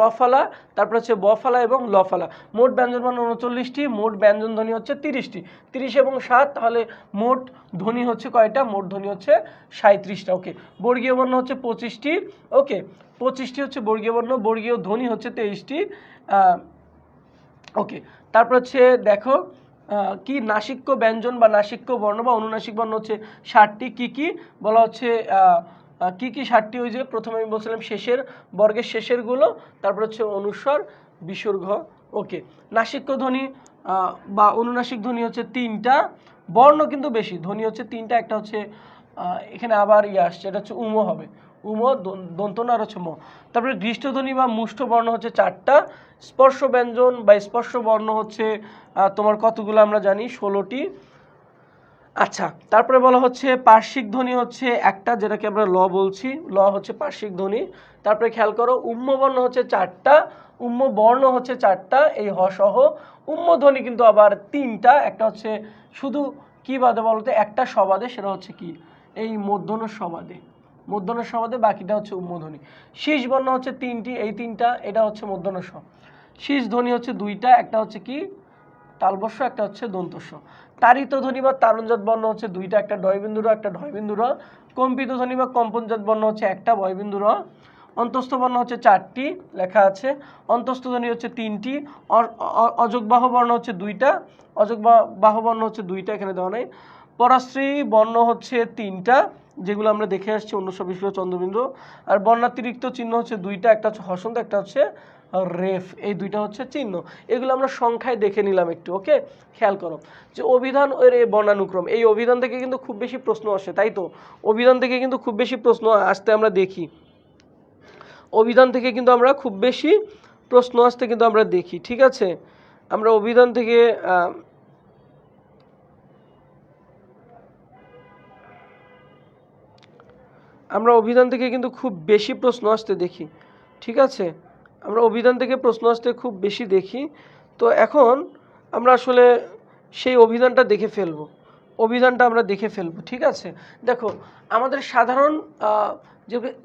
রফালা, তারপর হচ্ছে বফালা এবং লফালা। মোট ব্যঞ্জনবর্ণ 39টি, মোট ব্যঞ্জন ধ্বনি হচ্ছে 30টি। 30 এবং 7, তাহলে মোট ধ্বনি হচ্ছে কয়টা? মোট ধ্বনি হচ্ছে 37টা। ওকে, বর্গীয় বর্ণ হচ্ছে 25টি। ওকে, 25টি হচ্ছে বর্গীয় বর্ণ। বর্গীয় ধ্বনি হচ্ছে 23টি। ওকে, তারপর হচ্ছে দেখো কি নাসিক্য ব্যঞ্জন বা নাসিক্য বর্ণ বা অনুনাসিক বর্ণ হচ্ছে 60টি। কি কি বলা হচ্ছে? কি কি 60টি? ওই যে প্রথমে আমি বলছিলাম শেষের, বর্গের শেষের গুলো, তারপর হচ্ছে অনুস্বর, বিসর্গ। ওকে, নাসিক্য ধ্বনি বা অনুনাসিক ধ্বনি হচ্ছে 3টা। বর্ণ কিন্তু বেশি, ধ্বনি হচ্ছে 3টা। একটা হচ্ছে এখানে আবার আসছে, এটা হচ্ছে উম হবে, উম, দন্তন আর হচ্ছে ম। তারপরে দৃষ্টধ্বনি বা মুষ্ঠ বর্ণ হচ্ছে 4টা। স্পর্শ ব্যঞ্জন বা স্পর্শ বর্ণ হচ্ছে তোমার কতগুলো আমরা জানি? 16টি। আচ্ছা, তারপরে বলা হচ্ছে পার্শ্বিক ধ্বনি হচ্ছে একটা, যেটাকে আমরা ল বলছি। ল হচ্ছে পার্শ্বিক ধ্বনি। তারপরে খেয়াল করো, উম্ম বর্ণ হচ্ছে 4টা, উম্ম বর্ণ হচ্ছে 4টা, এই হ সহ। উম্ম ধ্বনি কিন্তু আবার 3টা। একটা হচ্ছে শুধু কি বাদে বলতে? একটা সবাদে, সেটা হচ্ছে কি? এই মূর্ধন্য সবাদে, মূর্ধন্য সবাদে, বাকিটা হচ্ছে উম্মধ্বনি। শীষ বর্ণ হচ্ছে 3টি, এই 3টা, এটা হচ্ছে মূর্ধন্য স। শীষ ধ্বনি হচ্ছে 2টা, একটা হচ্ছে কি? তালবস্য, একটা হচ্ছে দন্তস্ব। তাড়িত ধ্বনি বা তারণজাত বর্ণ হচ্ছে 2টা, একটা ডয়বিন্দু র, একটা ঢয়বিন্দু র। কম্পিত ধ্বনি বা কম্পনজাত বর্ণ হচ্ছে একটা, বয়বিন্দু র। অন্তস্থ বর্ণ হচ্ছে 4টি, লেখা আছে। অন্তস্থ ধ্বনি হচ্ছে 3টি। অযোগবাহ বর্ণ হচ্ছে 2টা, অযোগবাহ বর্ণ হচ্ছে 2টা, এখানে দেওয়া নেই। পরাশ্রী বর্ণ হচ্ছে 3টা, যেগুলো আমরা দেখে আসছি, অনুস্বর, বিসর্গ, চন্দ্রবিন্দু। আর বর্ণাতিরিক্ত চিহ্ন হচ্ছে 2টা, একটা হচ্ছে হসন্ত, একটা হচ্ছে রেফ, এই 2টা হচ্ছে চিহ্ন। এগুলো আমরা সংখ্যায় দেখে নিলাম একটু। ওকে, খেয়াল করো যে অভিধান এর এই বর্ণানুক্রম, এই অভিধান থেকে কিন্তু খুব বেশি প্রশ্ন আসে, তাই তো? অভিধান থেকে কিন্তু খুব বেশি প্রশ্ন আসতে আমরা দেখি, অভিধান থেকে কিন্তু আমরা খুব বেশি প্রশ্ন আসতে কিন্তু আমরা দেখি। ঠিক আছে, আমরা অভিধান থেকে কিন্তু খুব বেশি প্রশ্ন আসতে দেখি। ঠিক আছে, আমরা অভিধান থেকে প্রশ্ন আসতে খুব বেশি দেখি। তো এখন আমরা আসলে সেই অভিধানটা দেখে ফেলবো। অভিধানটা আমরা দেখে ফেলবো, ঠিক আছে। দেখো আমাদের সাধারণ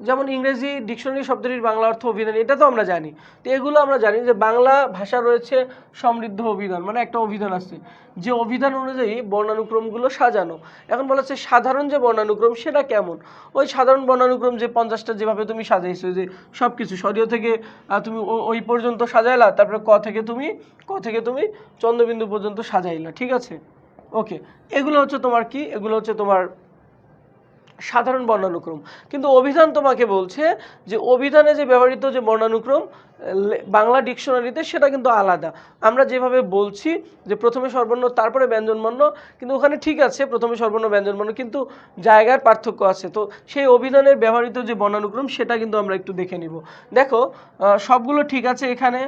যেমন ইংরেজি ডিকশনারি শব্দটির বাংলা অর্থ অভিধান, এটা তো আমরা জানি। তো এগুলো আমরা জানি যে বাংলা ভাষা রয়েছে সমৃদ্ধ অভিধান, মানে একটা অভিধান আছে যে অভিধান অনুযায়ী বর্ণানুক্রমগুলো সাজানো। এখন বলা হচ্ছে সাধারণ যে বর্ণানুক্রম সেটা কেমন, ওই সাধারণ বর্ণানুক্রম যে 50টা যেভাবে তুমি সাজাইছো, যে সব কিছু সরিয় থেকে তুমি ওই পর্যন্ত সাজাইলা, তারপরে ক থেকে তুমি চন্দ্রবিন্দু পর্যন্ত সাজাইলা, ঠিক আছে। ওকে, এগুলো হচ্ছে তোমার কি, এগুলো হচ্ছে তোমার সাধারণ বর্ণানুক্রম। কিন্তু অভিধান তোমাকে বলছে যে অভিধানে যে ব্যবহৃত যে বর্ণানুক্রম বাংলা ডিকশনারিতে সেটা কিন্তু আলাদা। আমরা যেভাবে বলছি যে প্রথমে স্বরবর্ণ তারপরে ব্যঞ্জনবর্ণ, কিন্তু ওখানে ঠিক আছে প্রথমে স্বরবর্ণ ব্যঞ্জনবর্ণ, কিন্তু জায়গার পার্থক্য আছে। তো সেই অভিধানের ব্যবহৃত যে বর্ণানুক্রম সেটা কিন্তু আমরা একটু দেখে নিব। দেখো সবগুলো ঠিক আছে এখানে,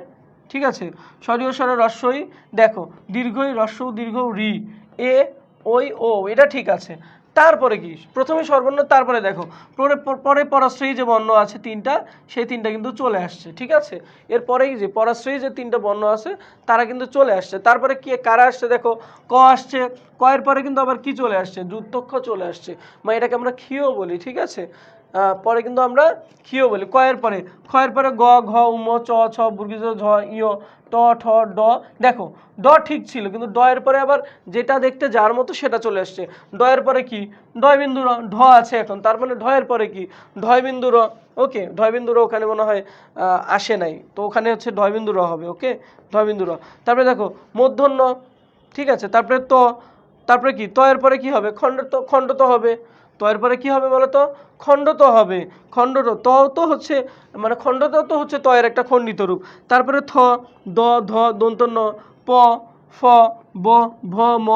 ঠিক আছে। স্বরীয় স্বরে রস্বই, দেখো দীর্ঘই রস্ব দীর্ঘ রি, এ ওই ও, এটা ঠিক আছে। তারপরে কি, প্রথমে স্বরবর্ণ, তারপরে দেখো পরে পরাশ্রয়ী যে বর্ণ আছে তিনটা, সেই তিনটা কিন্তু চলে আসছে, ঠিক আছে। এরপরেই যে পরাশ্রয়ী যে তিনটা বর্ণ আছে তারা কিন্তু চলে আসছে। তারপরে কি কারা আসছে, দেখো ক আসছে, ক এর পরে কিন্তু আবার কি চলে আসছে, যুক্তক্ষ চলে আসছে, মানে এটাকে আমরা ক্ষীয় বলি, ঠিক আছে। পরে কিন্তু আমরা ক্ষীয় বলি। কয়ের পরে, খয়ের পরে গ ঘ উম চ ছ বর্গীয় ঝ ইয় ট ঠ ড, দেখো ড ঠিক ছিল, কিন্তু ড এর পরে আবার যেটা দেখতে যার মতো সেটা চলে আসছে। ড এর পরে কি, ডয় বিন্দু র, ঢ আছে এখন, তার মানে ঢ এর পরে কি, ঢয় বিন্দু র। ওকে, ঢয় বিন্দু র ওখানে মনে হয় আসে নাই, তো ওখানে হচ্ছে ঢয় বিন্দু র হবে। ওকে, ঢয় বিন্দু র। তারপরে দেখো মূর্ধন্য, ঠিক আছে। তারপরে ত, তারপরে কি, ত এর পরে কি হবে, খণ্ড তো হবে। ত এর পরে কি হবে বলো তো, খণ্ড তো হবে। খণ্ড তো হচ্ছে মানে খণ্ড তো হচ্ছে ত এর একটা খণ্ডিত রূপ। তারপরে থ, দ, ধ, দন্ত ন, প, ফ, ব, ভ, ম,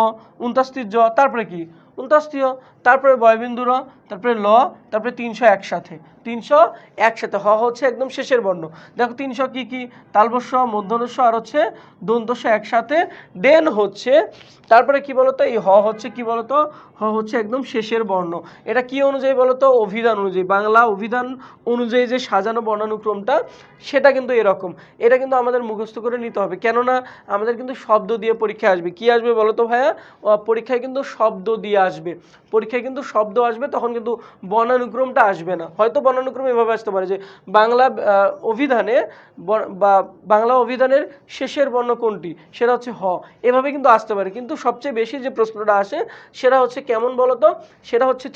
জ, তারপরে কি উন্তাস্তীয়, তারপরে বয়বিন্দু র, তারপরে ল, তারপরে 300 একসাথে, 300 একসাথে। হ হচ্ছে একদম শেষের বর্ণ। দেখো 300 কি কি, তালবস্য, মূর্ধন্যস্ব আর হচ্ছে দন্তস্ব একসাথে, দেন হচ্ছে তারপরে কি বলতো, এই হ হচ্ছে কি বলতো, হ হচ্ছে একদম শেষের বর্ণ। এটা কি অনুযায়ী বলতো, অভিধান অনুযায়ী, বাংলা অভিধান অনুযায়ী যে সাজানো বর্ণানুক্রমটা সেটা কিন্তু এরকম। এটা কিন্তু আমাদের মুখস্থ করে নিতে হবে, কেননা আমাদের কিন্তু শব্দ দিয়ে পরীক্ষায় আসবে। কি আসবে বলতো ভাইয়া, পরীক্ষায় কিন্তু শব্দ দিয়ে আসবে, পরীক্ষায় কিন্তু শব্দ আসবে, তখন কিন্তু বর্ণানুক্রমটা আসবে না। হয়তো বর্ণানুক্রম এভাবে আসতে পারে যে বাংলা অভিধানে বা বাংলা অভিধানের শেষের বর্ণ কোনটি, সেটা হচ্ছে হ, এভাবে কিন্তু আসতে পারে। কিন্তু সবচেয়ে বেশি যে প্রশ্নটা আসে সেটা হচ্ছে কেমন বলতো, সেটা হচ্ছে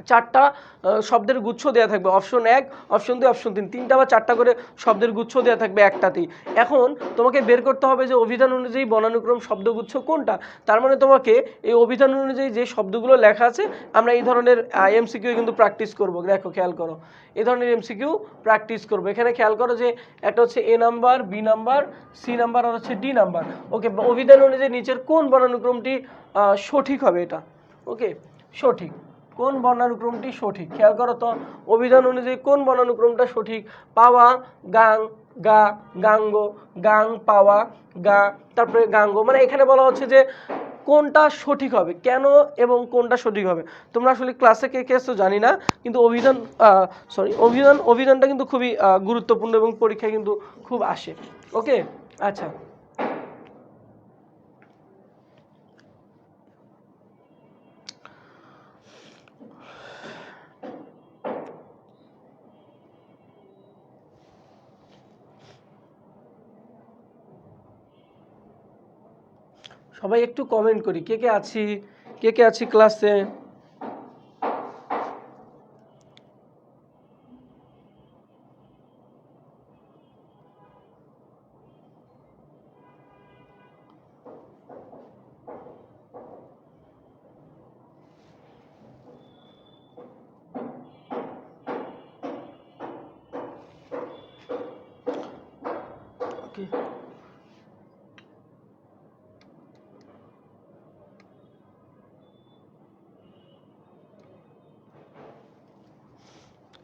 চারটা শব্দের গুচ্ছ দেওয়া থাকবে, অপশন 1, অপশন 2, অপশন 3, তিনটা বা চারটা করে শব্দের গুচ্ছ দেওয়া থাকবে একটাতেই। এখন তোমাকে বের করতে হবে যে অভিধান অনুযায়ী বর্ণানুক্রম শব্দগুচ্ছ কোনটা। তার মানে তোমাকে এই অভিধান অনুযায়ী যে শব্দগুলো লেখা আছে, আমরা এই ধরনের এমসিকিউ কিন্তু প্র্যাকটিস করব। দেখো খেয়াল করো, এই ধরনের এমসিকিউ প্র্যাকটিস করবো। এখানে খেয়াল করো যে একটা হচ্ছে A number, B number, C number আর হচ্ছে ডি নাম্বার। ওকে, অভিধান অনুযায়ী নিচের কোন বর্ণানুক্রমটি সঠিক হবে, এটা ওকে সঠিক, কোন বর্ণানুক্রমটি সঠিক, খেয়াল করো তো অভিধান অনুযায়ী কোন বর্ণানুক্রমটা সঠিক। পাওয়া, গাং, গা, গাঙ্গ, গাং, পাওয়া, গা, তারপরে গাঙ্গ, মানে এখানে বলা হচ্ছে যে কোনটা সঠিক হবে, কেন এবং কোনটা সঠিক হবে। তোমরা আসলে ক্লাসে কে কে আসছো জানি না, কিন্তু অভিধানটা কিন্তু খুবই গুরুত্বপূর্ণ এবং পরীক্ষায় কিন্তু খুব আসে। ওকে, আচ্ছা সবাই একটু কমেন্ট করি কে কে আছি ক্লাসে। ওকে,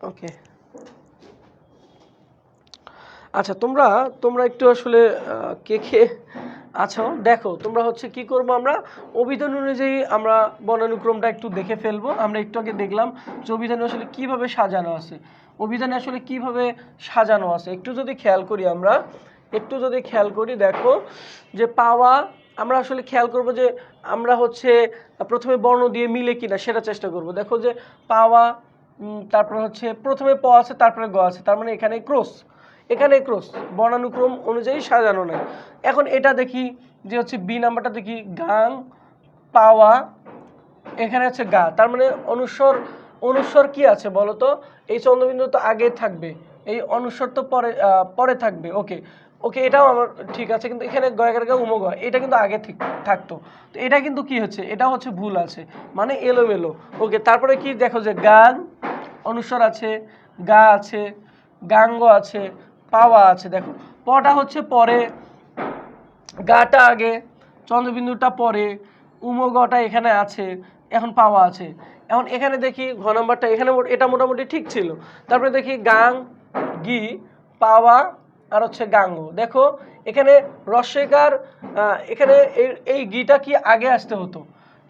ওকে, আচ্ছা তোমরা একটু আসলে কে আচ্ছা দেখো, তোমরা হচ্ছে কি করবো, আমরা অভিধান অনুযায়ী আমরা বর্ণানুক্রমটা একটু দেখে ফেলবো। আমরা একটু আগে দেখলাম যে অভিধানে আসলে কিভাবে সাজানো আছে, অভিধানে আসলে কিভাবে সাজানো আছে। একটু যদি খেয়াল করি, দেখো যে পাওয়া, আমরা আসলে খেয়াল করব যে আমরা হচ্ছে প্রথমে বর্ণ দিয়ে মিলে কিনা সেটা চেষ্টা করব। দেখো যে পাওয়া, তারপরে হচ্ছে প্রথমে প আছে তারপরে গ আছে, তার মানে এখানে ক্রস, এখানে ক্রস, বর্ণানুক্রম অনুযায়ী সাজানো নাই। এখন এটা দেখি যে হচ্ছে বি নাম্বারটা দেখি গাং পাওয়া, এখানে আছে গা, তার মানে অনুস্বর, অনুস্বর কি আছে বলো তো? এই চন্দ্রবিন্দু তো আগে থাকবে, এই অনুস্বর তো পরে পরে থাকবে। ওকে ওকে, এটাও আমার ঠিক আছে, কিন্তু এখানে গয়ের গা উমগ এটা কিন্তু আগে থাকতো, তো এটা কিন্তু কি হচ্ছে, এটা হচ্ছে ভুল আছে, মানে এলোমেলো। ওকে, তারপরে কি দেখো যে গান অনুস্বর আছে, গা আছে, গাঙ্গ আছে, পাওয়া আছে। দেখো পটা হচ্ছে পরে, গাটা আগে, চন্দ্রবিন্দুটা পরে, উমগটা এখানে আছে, এখন পাওয়া আছে। এখন এখানে দেখি ঘ নাম্বারটা, এখানে এটা মোটামুটি ঠিক ছিল। তারপরে দেখি গাং গি পাওয়া আর হচ্ছে গাঙ্গ। দেখো এখানে রস্যকার, এখানে এই গিটা কি আগে আসতে হতো,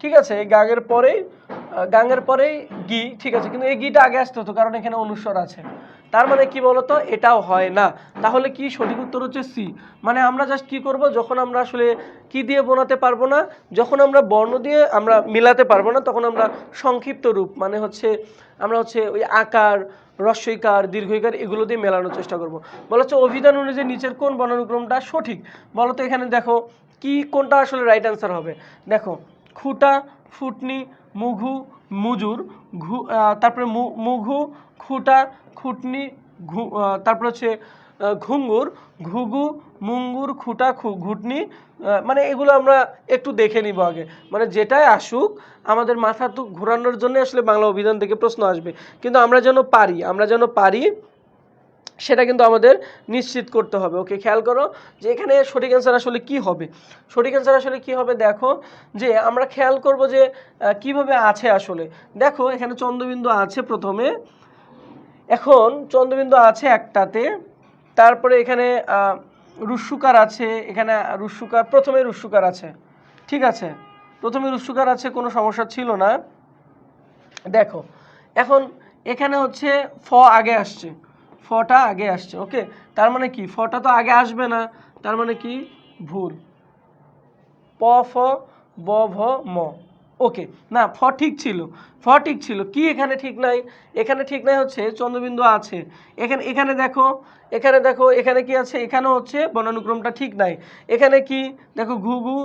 ঠিক আছে, এই গাঙ্গের পরেই গি, ঠিক আছে, কিন্তু এই গিটা আগে আসতে হতো কারণ এখানে অনুস্বর আছে। তার মানে কি বলতো, এটাও হয় না। তাহলে কি সঠিক উত্তর হচ্ছে সি। মানে আমরা জাস্ট কি করব, যখন আমরা আসলে কি দিয়ে বোনাতে পারবো না, যখন আমরা বর্ণ দিয়ে আমরা মিলাতে পারবো না, তখন আমরা সংক্ষিপ্ত রূপ মানে হচ্ছে আমরা হচ্ছে ওই আকার, হ্রস্বইকার, দীর্ঘইকার এগুলো দিয়ে মেলানোর চেষ্টা করব। বলা হচ্ছে অভিধান অনুযায়ী নিচের কোন বর্ণানুক্রমটা সঠিক। বলতো এখানে দেখো কি কোনটা আসলে রাইট অ্যান্সার হবে। দেখো খুঁটা, ফুটনি, মুঘু, মুজুর, তারপরে মুঘু, খুঁটা, খুটনি, তারপরে হচ্ছে ঘুঙ্গুর, ঘুঘু, মুঙ্গুর, খুঁটা, ঘুটনি, মানে এগুলো আমরা একটু দেখে নিব আগে, মানে যেটাই আসুক আমাদের মাথা তো ঘোরানোর জন্য আসলে বাংলা অভিধান থেকে প্রশ্ন আসবে, কিন্তু আমরা যেন পারি সেটা কিন্তু আমাদের নিশ্চিত করতে হবে। ওকে, খেয়াল করো যে এখানে সঠিক অ্যান্সার আসলে কি হবে। সঠিক অ্যান্সার আসলে কি হবে, দেখো যে আমরা খেয়াল করব যে কিভাবে আছে আসলে। দেখো এখানে চন্দ্রবিন্দু আছে প্রথমে, এখন চন্দ্রবিন্দু আছে একটাতে, তারপরে এখানে রুস্যকার আছে, এখানে রুস্যকার, প্রথমে রুস্যকার আছে, ঠিক আছে, প্রথমে রুস্যকার আছে, কোনো সমস্যা ছিল না। দেখো এখন এখানে হচ্ছে ফ আগে আসছে, ফটা আগে আসছে। ওকে, তার মানে কি ফটা তো আগে আসবে না, তার মানে কি ভুল, প ফ ব ভ ম। ওকে, না ফ ঠিক ছিল, কি এখানে ঠিক নাই, এখানে ঠিক নাই হচ্ছে চন্দ্রবিন্দু আছে, এখানে দেখো, এখানে কি আছে, এখানেও হচ্ছে বর্ণানুক্রমটা ঠিক নাই। এখানে কি দেখো ঘুঘু,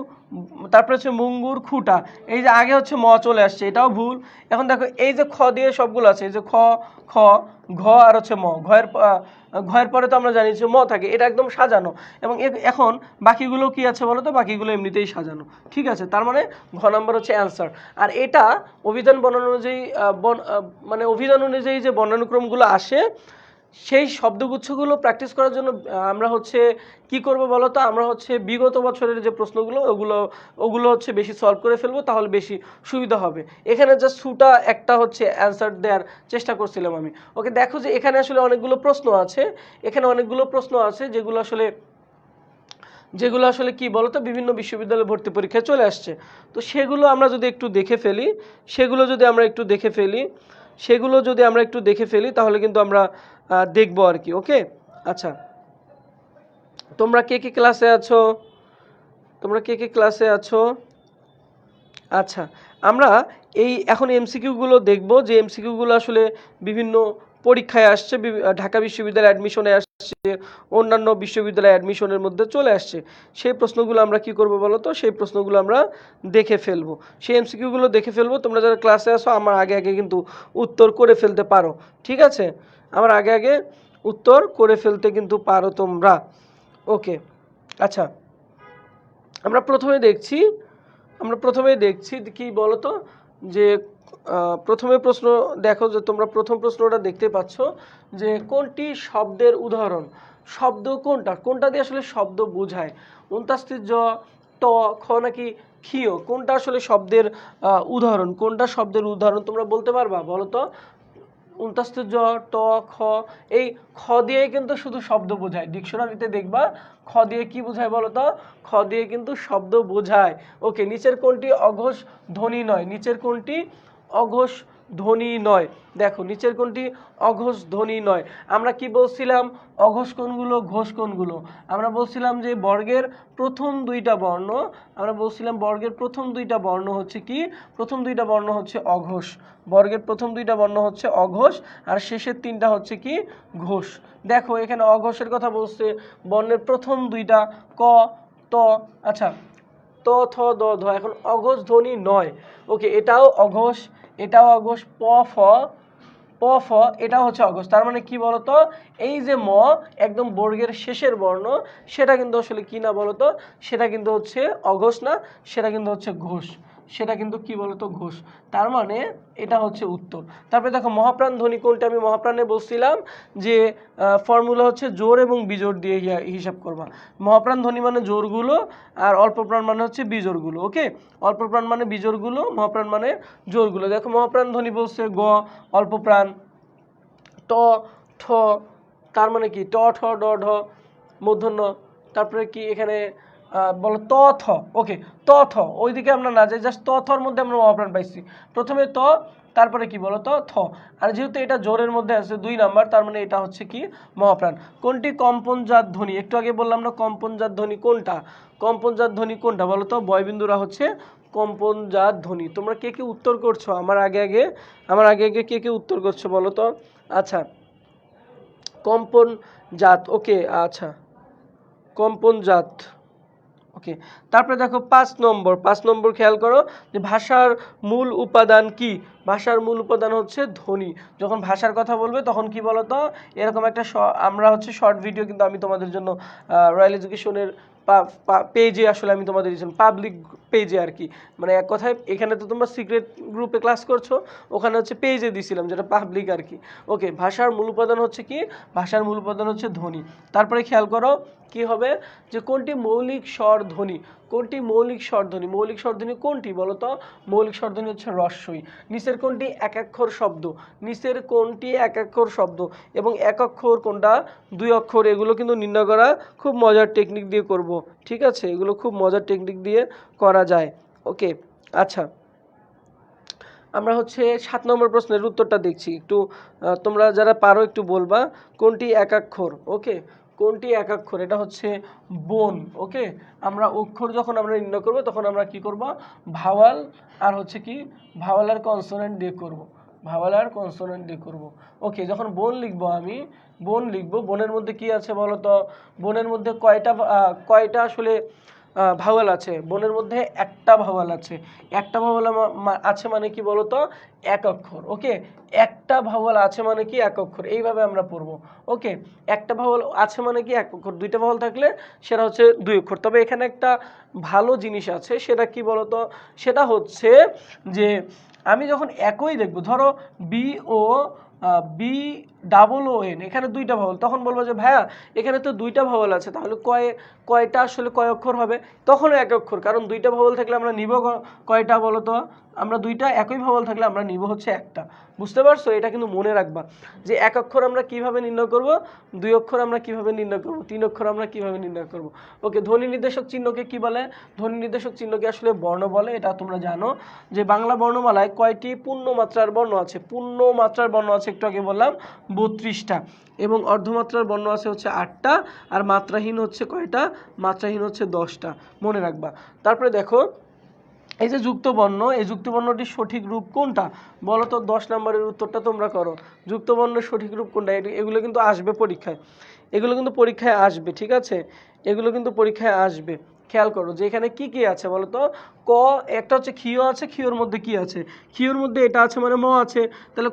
তারপরে হচ্ছে মুঙ্গুর, খুঁটা, এই যে আগে হচ্ছে ম চলে আসছে, এটাও ভুল। এখন দেখো এই যে খ দিয়ে সবগুলো আছে, এই যে খ, খ, ঘ আর হচ্ছে ম, ঘয়ের পরে তো আমরা জানি যে ম থাকে, এটা একদম সাজানো, এবং এখন বাকিগুলো কি আছে বলো তো, বাকিগুলো এমনিতেই সাজানো, ঠিক আছে, তার মানে ঘ নম্বর হচ্ছে অ্যান্সার। আর এটা অভিধান বর্ণনা অনুযায়ী মানে অভিধান অনুযায়ী যে বর্ণানুক্রমগুলো আসে, সেই শব্দগুচ্ছগুলো প্র্যাকটিস করার জন্য আমরা হচ্ছে কি করব বলো তো, আমরা হচ্ছে বিগত বছরের যে প্রশ্নগুলো ওগুলো হচ্ছে বেশি সলভ করে ফেলবো, তাহলে বেশি সুবিধা হবে। এখানে জাস্ট সুটা একটা হচ্ছে অ্যান্সার দেওয়ার চেষ্টা করছিলাম আমি। ওকে, দেখো যে এখানে আসলে অনেকগুলো প্রশ্ন আছে, যেগুলো আসলে কি বলতো বিভিন্ন বিশ্ববিদ্যালয়ে ভর্তি পরীক্ষায় চলে আসছে। তো সেগুলো আমরা যদি একটু দেখে ফেলি, তাহলে কিন্তু আমরা দেখবো আর কি। ওকে, আচ্ছা, তোমরা কে কে ক্লাসে আছো? আচ্ছা, আমরা এই এখন এমসিকিউগুলো দেখব, যে এমসিকিউগুলো আসলে বিভিন্ন পরীক্ষায় আসছে, ঢাকা বিশ্ববিদ্যালয়ে অ্যাডমিশনে আসছে, অন্যান্য বিশ্ববিদ্যালয়ে অ্যাডমিশনের মধ্যে চলে আসছে। সেই প্রশ্নগুলো আমরা কি করব বলো তো, সেই প্রশ্নগুলো আমরা দেখে ফেলবো, সেই এমসিকিউগুলো দেখে ফেলবো। তোমরা যারা ক্লাসে আসো আমার আগে কিন্তু উত্তর করে ফেলতে পারো, ঠিক আছে, আমার আগে উত্তর করে ফেলতে কিন্তু পারো তোমরা। ওকে, আচ্ছা, আমরা প্রথমে দেখছি কি বলতো, যে প্রথমে প্রশ্ন দেখো, যে তোমরা প্রথম প্রশ্নটা দেখতে পাচ্ছ যে কোনটি শব্দের উদাহরণ, শব্দ কোনটা দিয়ে আসলে শব্দ বোঝায়, উনতাস্তির জ, ট, খ নাকি ক্ষিয়, কোনটা আসলে শব্দের উদাহরণ তোমরা বলতে পারবা বলো তো? উনতাস্তির জ, ট, খ, এই খ দিয়ে কিন্তু শুধু শব্দ বোঝায়, ডিকশনারিতে দেখবা খ দিয়ে কি বোঝায় বলো তো, খ দিয়ে কিন্তু শব্দ বোঝায়। ওকে, নিচের কোনটি অঘোষ ধ্বনি নয়, অঘোষ ধ্বনি নয়। দেখো নিচের কোনটি অঘোষ ধ্বনি নয়। আমরা কি বলছিলাম, অঘোষ কোনগুলো, ঘোষ কোনগুলো? আমরা বলছিলাম যে বর্গের প্রথম দুইটা বর্ণ, আমরা বলছিলাম বর্গের প্রথম দুইটা বর্ণ হচ্ছে কি, প্রথম দুইটা বর্ণ হচ্ছে অঘোষ, বর্গের প্রথম দুইটা বর্ণ হচ্ছে অঘোষ, আর শেষের তিনটা হচ্ছে কি ঘোষ। দেখো এখানে অঘোষের কথা বলছে, বর্ণের প্রথম দুইটা ক, ত, আচ্ছা ত, থ, দ, ধ, এখন অঘোষ ধ্বনি নয়। ওকে, এটাও অঘোষ, এটাও অঘোষ, প, ফ, প, ফ, এটাও হচ্ছে অঘোষ। তার মানে কি বলতো, এই যে ম একদম বর্গের শেষের বর্ণ, সেটা কিন্তু আসলে কি না বলতো, সেটা কিন্তু হচ্ছে অঘোষ না, সেটা কিন্তু হচ্ছে ঘোষ, সেটা কিন্তু কি বলতো ঘোষ। তার মানে এটা হচ্ছে উত্তর। তারপরে দেখো মহাপ্রাণ ধ্বনি কোনটা, আমি মহাপ্রাণে বলছিলাম যে ফর্মুলা হচ্ছে জোর এবং বিজোড় দিয়ে হিসাব করবা। মহাপ্রাণ ধ্বনি মানে জোরগুলো, আর অল্প প্রাণ মানে হচ্ছে বিজোড়গুলো। ওকে, অল্প প্রাণ মানে বিজোড়গুলো, মহাপ্রাণ মানে জোরগুলো। দেখো মহাপ্রাণ ধ্বনি বলছে গ অল্প প্রাণ, ট, ঠ, তার মানে কি ট, ঠ, ড, ঢ মূর্ধন্য, তারপরে কি এখানে বলো ত, থ। ওকে, ত, থ, ওইদিকে আমরা না যাই, জাস্ট ত, থর মধ্যে আমরা মহাপ্রাণ পাইছি। প্রথমে ত, তারপরে কি বলো তো থ, আর যেহেতু এটা জোরের মধ্যে আছে 2 নাম্বার, তার মানে এটা হচ্ছে কি মহাপ্রাণ। কোনটি কম্পনজাত ধ্বনি, একটু আগে বললাম না কম্পনজাত ধ্বনি কোনটা, কম্পনজাত ধ্বনি কোনটা বলো তো, বয়বিন্দুরা হচ্ছে কম্পনজাত ধ্বনি। তোমরা কে কে উত্তর করছো আমার আগে আগে কে কে উত্তর করছো বলো তো? আচ্ছা, কম্পনজাত, ওকে, আচ্ছা কম্পনজাত। ওকে, তারপরে দেখো 5 নম্বর খেয়াল করো যে ভাষার মূল উপাদান কি, ভাষার মূল উপাদান হচ্ছে ধ্বনি। যখন ভাষার কথা বলবে তখন কি বলতো, এরকম একটা আমরা হচ্ছে শর্ট ভিডিও কিন্তু আমি তোমাদের জন্য রয়্যাল এডুকেশনের পেজে আসলে আমি তোমাদের দিয়েছিলাম, পাবলিক পেজে আর কি, মানে এক কথায় এখানে তো তোমরা সিক্রেট গ্রুপে ক্লাস করছো, ওখানে হচ্ছে পেজে দিয়েছিলাম যেটা পাবলিক আর কি। ওকে, ভাষার মূল উপাদান হচ্ছে কি, ভাষার মূল উপাদান হচ্ছে ধ্বনি। তারপরে খেয়াল করো কি হবে, যে কোনটি মৌলিক স্বর ধ্বনি, কোনটি মৌলিক স্বরধ্বনি, মৌলিক স্বরধ্বনি কোনটি বলতো, মৌলিক স্বরধ্বনি হচ্ছে রস্বই। নিচের কোনটি একাক্ষর শব্দ, নিচের কোনটি একাক্ষর শব্দ, এবং এক অক্ষর কোনটা 2 অক্ষর, এগুলো কিন্তু নির্ণয় করা খুব মজার টেকনিক দিয়ে করব, ঠিক আছে, এগুলো খুব মজার টেকনিক দিয়ে করা যায়। ওকে, আচ্ছা আমরা হচ্ছে 7 নম্বর প্রশ্নের উত্তরটা দেখছি, একটু তোমরা যারা পারো একটু বলবা কোনটি একাক্ষর। ওকে, কোনটি একাক্ষর, এটা হচ্ছে বন। ওকে, আমরা অক্ষর যখন আমরা নির্ণয় করব তখন আমরা কি করব, ভাওয়াল আর হচ্ছে কি, ভাওয়াল আর কনসোনেন্ট দিয়ে করব, ভাওয়াল আর কনসোনেন্ট দিয়ে করব। ওকে, যখন বন লিখবো আমি, বন লিখবো, বনের মধ্যে কি আছে বলো তো, বনের মধ্যে কয়টা আসলে ভাওয়াল আছে, বনের মধ্যে একটা ভাওয়াল আছে, একটা ভাওয়াল আছে মানে কি বলতো, এক অক্ষর। ওকে, একটা ভাওয়াল আছে মানে কি এক অক্ষর, এইভাবে আমরা পড়বো। ওকে, একটা ভাওয়াল আছে মানে কি এক অক্ষর, 2টা ভাওয়াল থাকলে সেটা হচ্ছে 2 অক্ষর। তবে এখানে একটা ভালো জিনিস আছে, সেটা কি বলতো, সেটা হচ্ছে যে আমি যখন একই দেখবো, ধরো বি ও বি ডাবল ও এন, এখানে 2টা ভাওয়াল, তখন বলবো যে ভাইয়া এখানে তো 2টা ভাওয়াল আছে, তাহলে কয়টা আসলে কয় অক্ষর হবে, তখনও এক অক্ষর, কারণ 2টা ভাওয়াল থাকলে আমরা নিব কয়টা বলো তো, আমরা 2টা একই ভাওয়াল থাকলে আমরা নিব হচ্ছে একটা। বুঝতে পারছো, এটা কিন্তু মনে রাখবা যে এক অক্ষর আমরা কিভাবে নির্ণয় করব, 2 অক্ষর আমরা কিভাবে নির্ণয় করব, 3 অক্ষর আমরা কিভাবে নির্ণয় করব। ওকে, ধ্বনি নির্দেশক চিহ্নকে কি বলে, ধ্বনি নির্দেশক চিহ্নকে আসলে বর্ণ বলে, এটা তোমরা জানো যে বাংলা বর্ণমালায় কয়টি পূর্ণমাত্রার বর্ণ আছে, পূর্ণমাত্রার বর্ণ আছে একটু আগে বললাম 32টা, এবং অর্ধমাত্রার বর্ণ আছে হচ্ছে 8টা, আর মাত্রাহীন হচ্ছে কয়টা, মাত্রাহীন হচ্ছে 10টা, মনে রাখবা। তারপরে দেখো এই যে যুক্ত বর্ণ, এই যুক্ত বর্ণটির সঠিক রূপ কোনটা বলো তো, 10 নম্বরের উত্তরটা তোমরা করো, যুক্ত বর্ণের সঠিক রূপ কোনটা, এগুলো কিন্তু আসবে পরীক্ষায়, এগুলো কিন্তু পরীক্ষায় আসবে, ঠিক আছে, এগুলো কিন্তু পরীক্ষায় আসবে। খেয়াল করো যে এখানে কি কি আছে বলো তো, ক, একটা হচ্ছে ক্ষীয় আছে, ক্ষীয়র মধ্যে কি আছে, ক্ষীয়র মধ্যে এটা আছে মানে ম আছে, তাহলে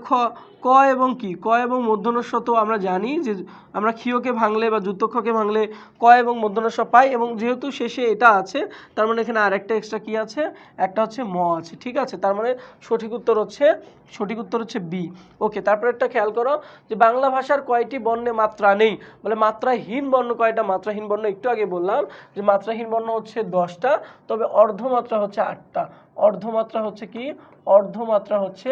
ক এবং কি, ক এবং মূর্ধন্য স, তো আমরা জানি যে আমরা ক্ষীয়কে ভাঙলে বা যুক্তক্ষকে ভাঙলে ক এবং মূর্ধন্য স পাই, এবং যেহেতু শেষে এটা আছে তার মানে এখানে আরেকটা এক্সট্রা কি আছে, একটা হচ্ছে ম আছে, ঠিক আছে, তার মানে সঠিক উত্তর হচ্ছে বি। ওকে, তারপর একটা খেয়াল করো যে বাংলা ভাষার কয়টি বর্ণে মাত্রা নেই, বলে মাত্রাহীন বর্ণ কয়টা, মাত্রাহীন বর্ণ একটু আগে বললাম যে মাত্রাহীন বর্ণ হচ্ছে 10টা, তবে অর্ধমাত্রা হচ্ছে 8টা, অর্ধমাত্রা হচ্ছে কি, অর্ধমাত্রা হচ্ছে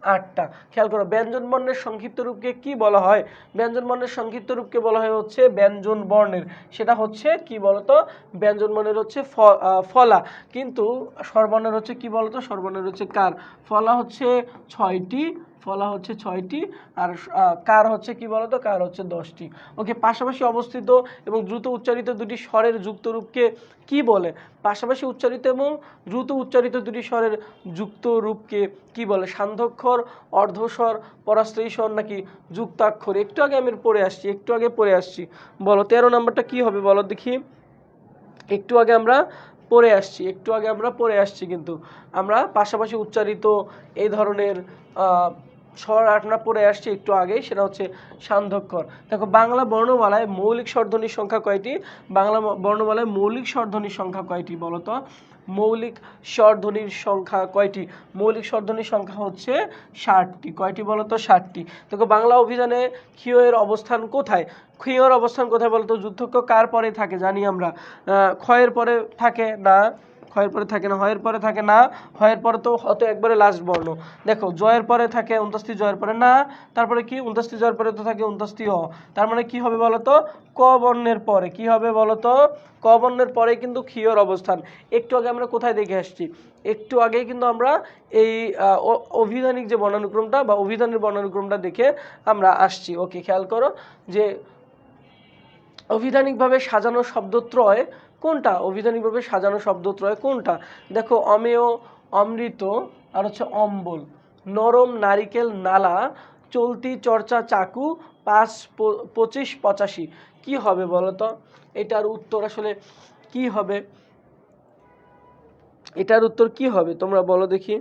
8টা। খেয়াল করো, ব্যঞ্জন বর্ণের সংক্ষিপ্ত রূপকে কি বলা হয়? ব্যঞ্জন বর্ণের সংক্ষিপ্ত রূপকে বলা হয় হচ্ছে ব্যঞ্জন বর্ণের, সেটা হচ্ছে কি বলতো? ব্যঞ্জন বর্ণের হচ্ছে ফলা, কিন্তু স্বরবর্ণের হচ্ছে কি বলতো? স্বরবর্ণের হচ্ছে কার। ফলা হচ্ছে 6টি, ফলা হচ্ছে 6টি, আর কার হচ্ছে কি বলতো? কার হচ্ছে 10টি। ওকে, পাশাপাশি অবস্থিত এবং দ্রুত উচ্চারিত দুটি স্বরের যুক্ত রূপকে কি বলে? পাশাপাশি উচ্চারিত এবং দ্রুত উচ্চারিত দুটি স্বরের যুক্ত রূপকে কি বলে? সান্ধ্যক্ষর, অর্ধস্বর, পরাশ্রয়ী স্বর নাকি যুক্তাক্ষর? একটু আগে আমি পড়ে আসছি, বলো 13 নম্বরটা কি হবে বলো দেখি। একটু আগে আমরা পড়ে আসছি কিন্তু আমরা পাশাপাশি উচ্চারিত এই ধরনের স্বর আমরা পড়ে আসছি একটু আগেই, সেটা হচ্ছে সান্ধ্যক্ষর। দেখো, বাংলা বর্ণমালায় মৌলিক স্বরধ্বনির সংখ্যা কয়টি? বাংলা বর্ণমালায় মৌলিক স্বরধ্বনির সংখ্যা কয়টি বলো তো? মৌলিক স্বরধ্বনির সংখ্যা কয়টি? মৌলিক স্বরধ্বনির সংখ্যা হচ্ছে 60টি। কয়টি বলো তো? 60টি। দেখো, বাংলা অভিধানে ক্ষীয় এর অবস্থান কোথায়? ক্ষীয়র অবস্থান কোথায় বলতো? যুদ্ধক্ষ কার পরে থাকে জানি আমরা? ক্ষয়ের পরে থাকে না, ক্ষয়ের পরে থাকে না, হয়ের পরে থাকে না, হয়ের পরে তো হত একবারে লাস্ট বর্ণ। দেখো, জয়ের পরে থাকে 29, জয়ের পরে না, তারপরে কি 29 জয়ের পরে তো থাকে 29 অ। তার মানে কি হবে বলতো? ক বর্ণের পরে কি হবে বলতো? ক বর্ণের পরে কিন্তু ক্ষীয়র অবস্থান। একটু আগে আমরা কোথায় দেখে আসছি? একটু আগেই কিন্তু আমরা এই অভিধানিক যে বর্ণানুক্রমটা বা অভিধানের বর্ণানুক্রমটা দেখে আমরা আসছি। ওকে, খেয়াল করো যে অভিধানিকভাবে সাজানো শব্দত্রয় কোনটা? অভিধানিকভাবে সাজানো শব্দত্রয় কোনটা? দেখো, অমেয়, অমৃত, আর হচ্ছে অম্বল, নরম, নারিকেল, নালা, চলতি, চর্চা, চাকু, 5, 25, 85 কি হবে বলো তো? এটার উত্তর আসলে কি হবে? এটার উত্তর কি হবে তোমরা বলো দেখি।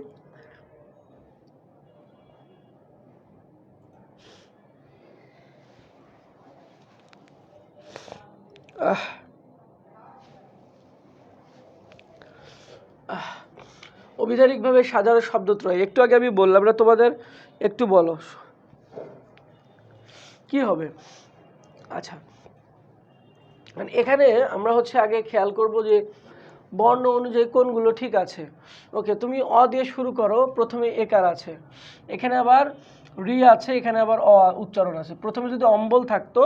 অভিধানিকভাবে সাজানো শব্দত্রয় একটু আগে আমি বললাম না তোমাদের, একটু বলো কি হবে? আচ্ছা, মানে এখানে আমরা হচ্ছে আগে খেয়াল করব যে বর্ণ অনুযায়ী কোনগুলো ঠিক আছে। ওকে, তুমি অ দিয়ে শুরু করো, প্রথমে একার আছে, এখানে আবার রি আছে, এখানে আবার অ উচ্চারণ আছে। প্রথমে যদি অম্বল থাকতো,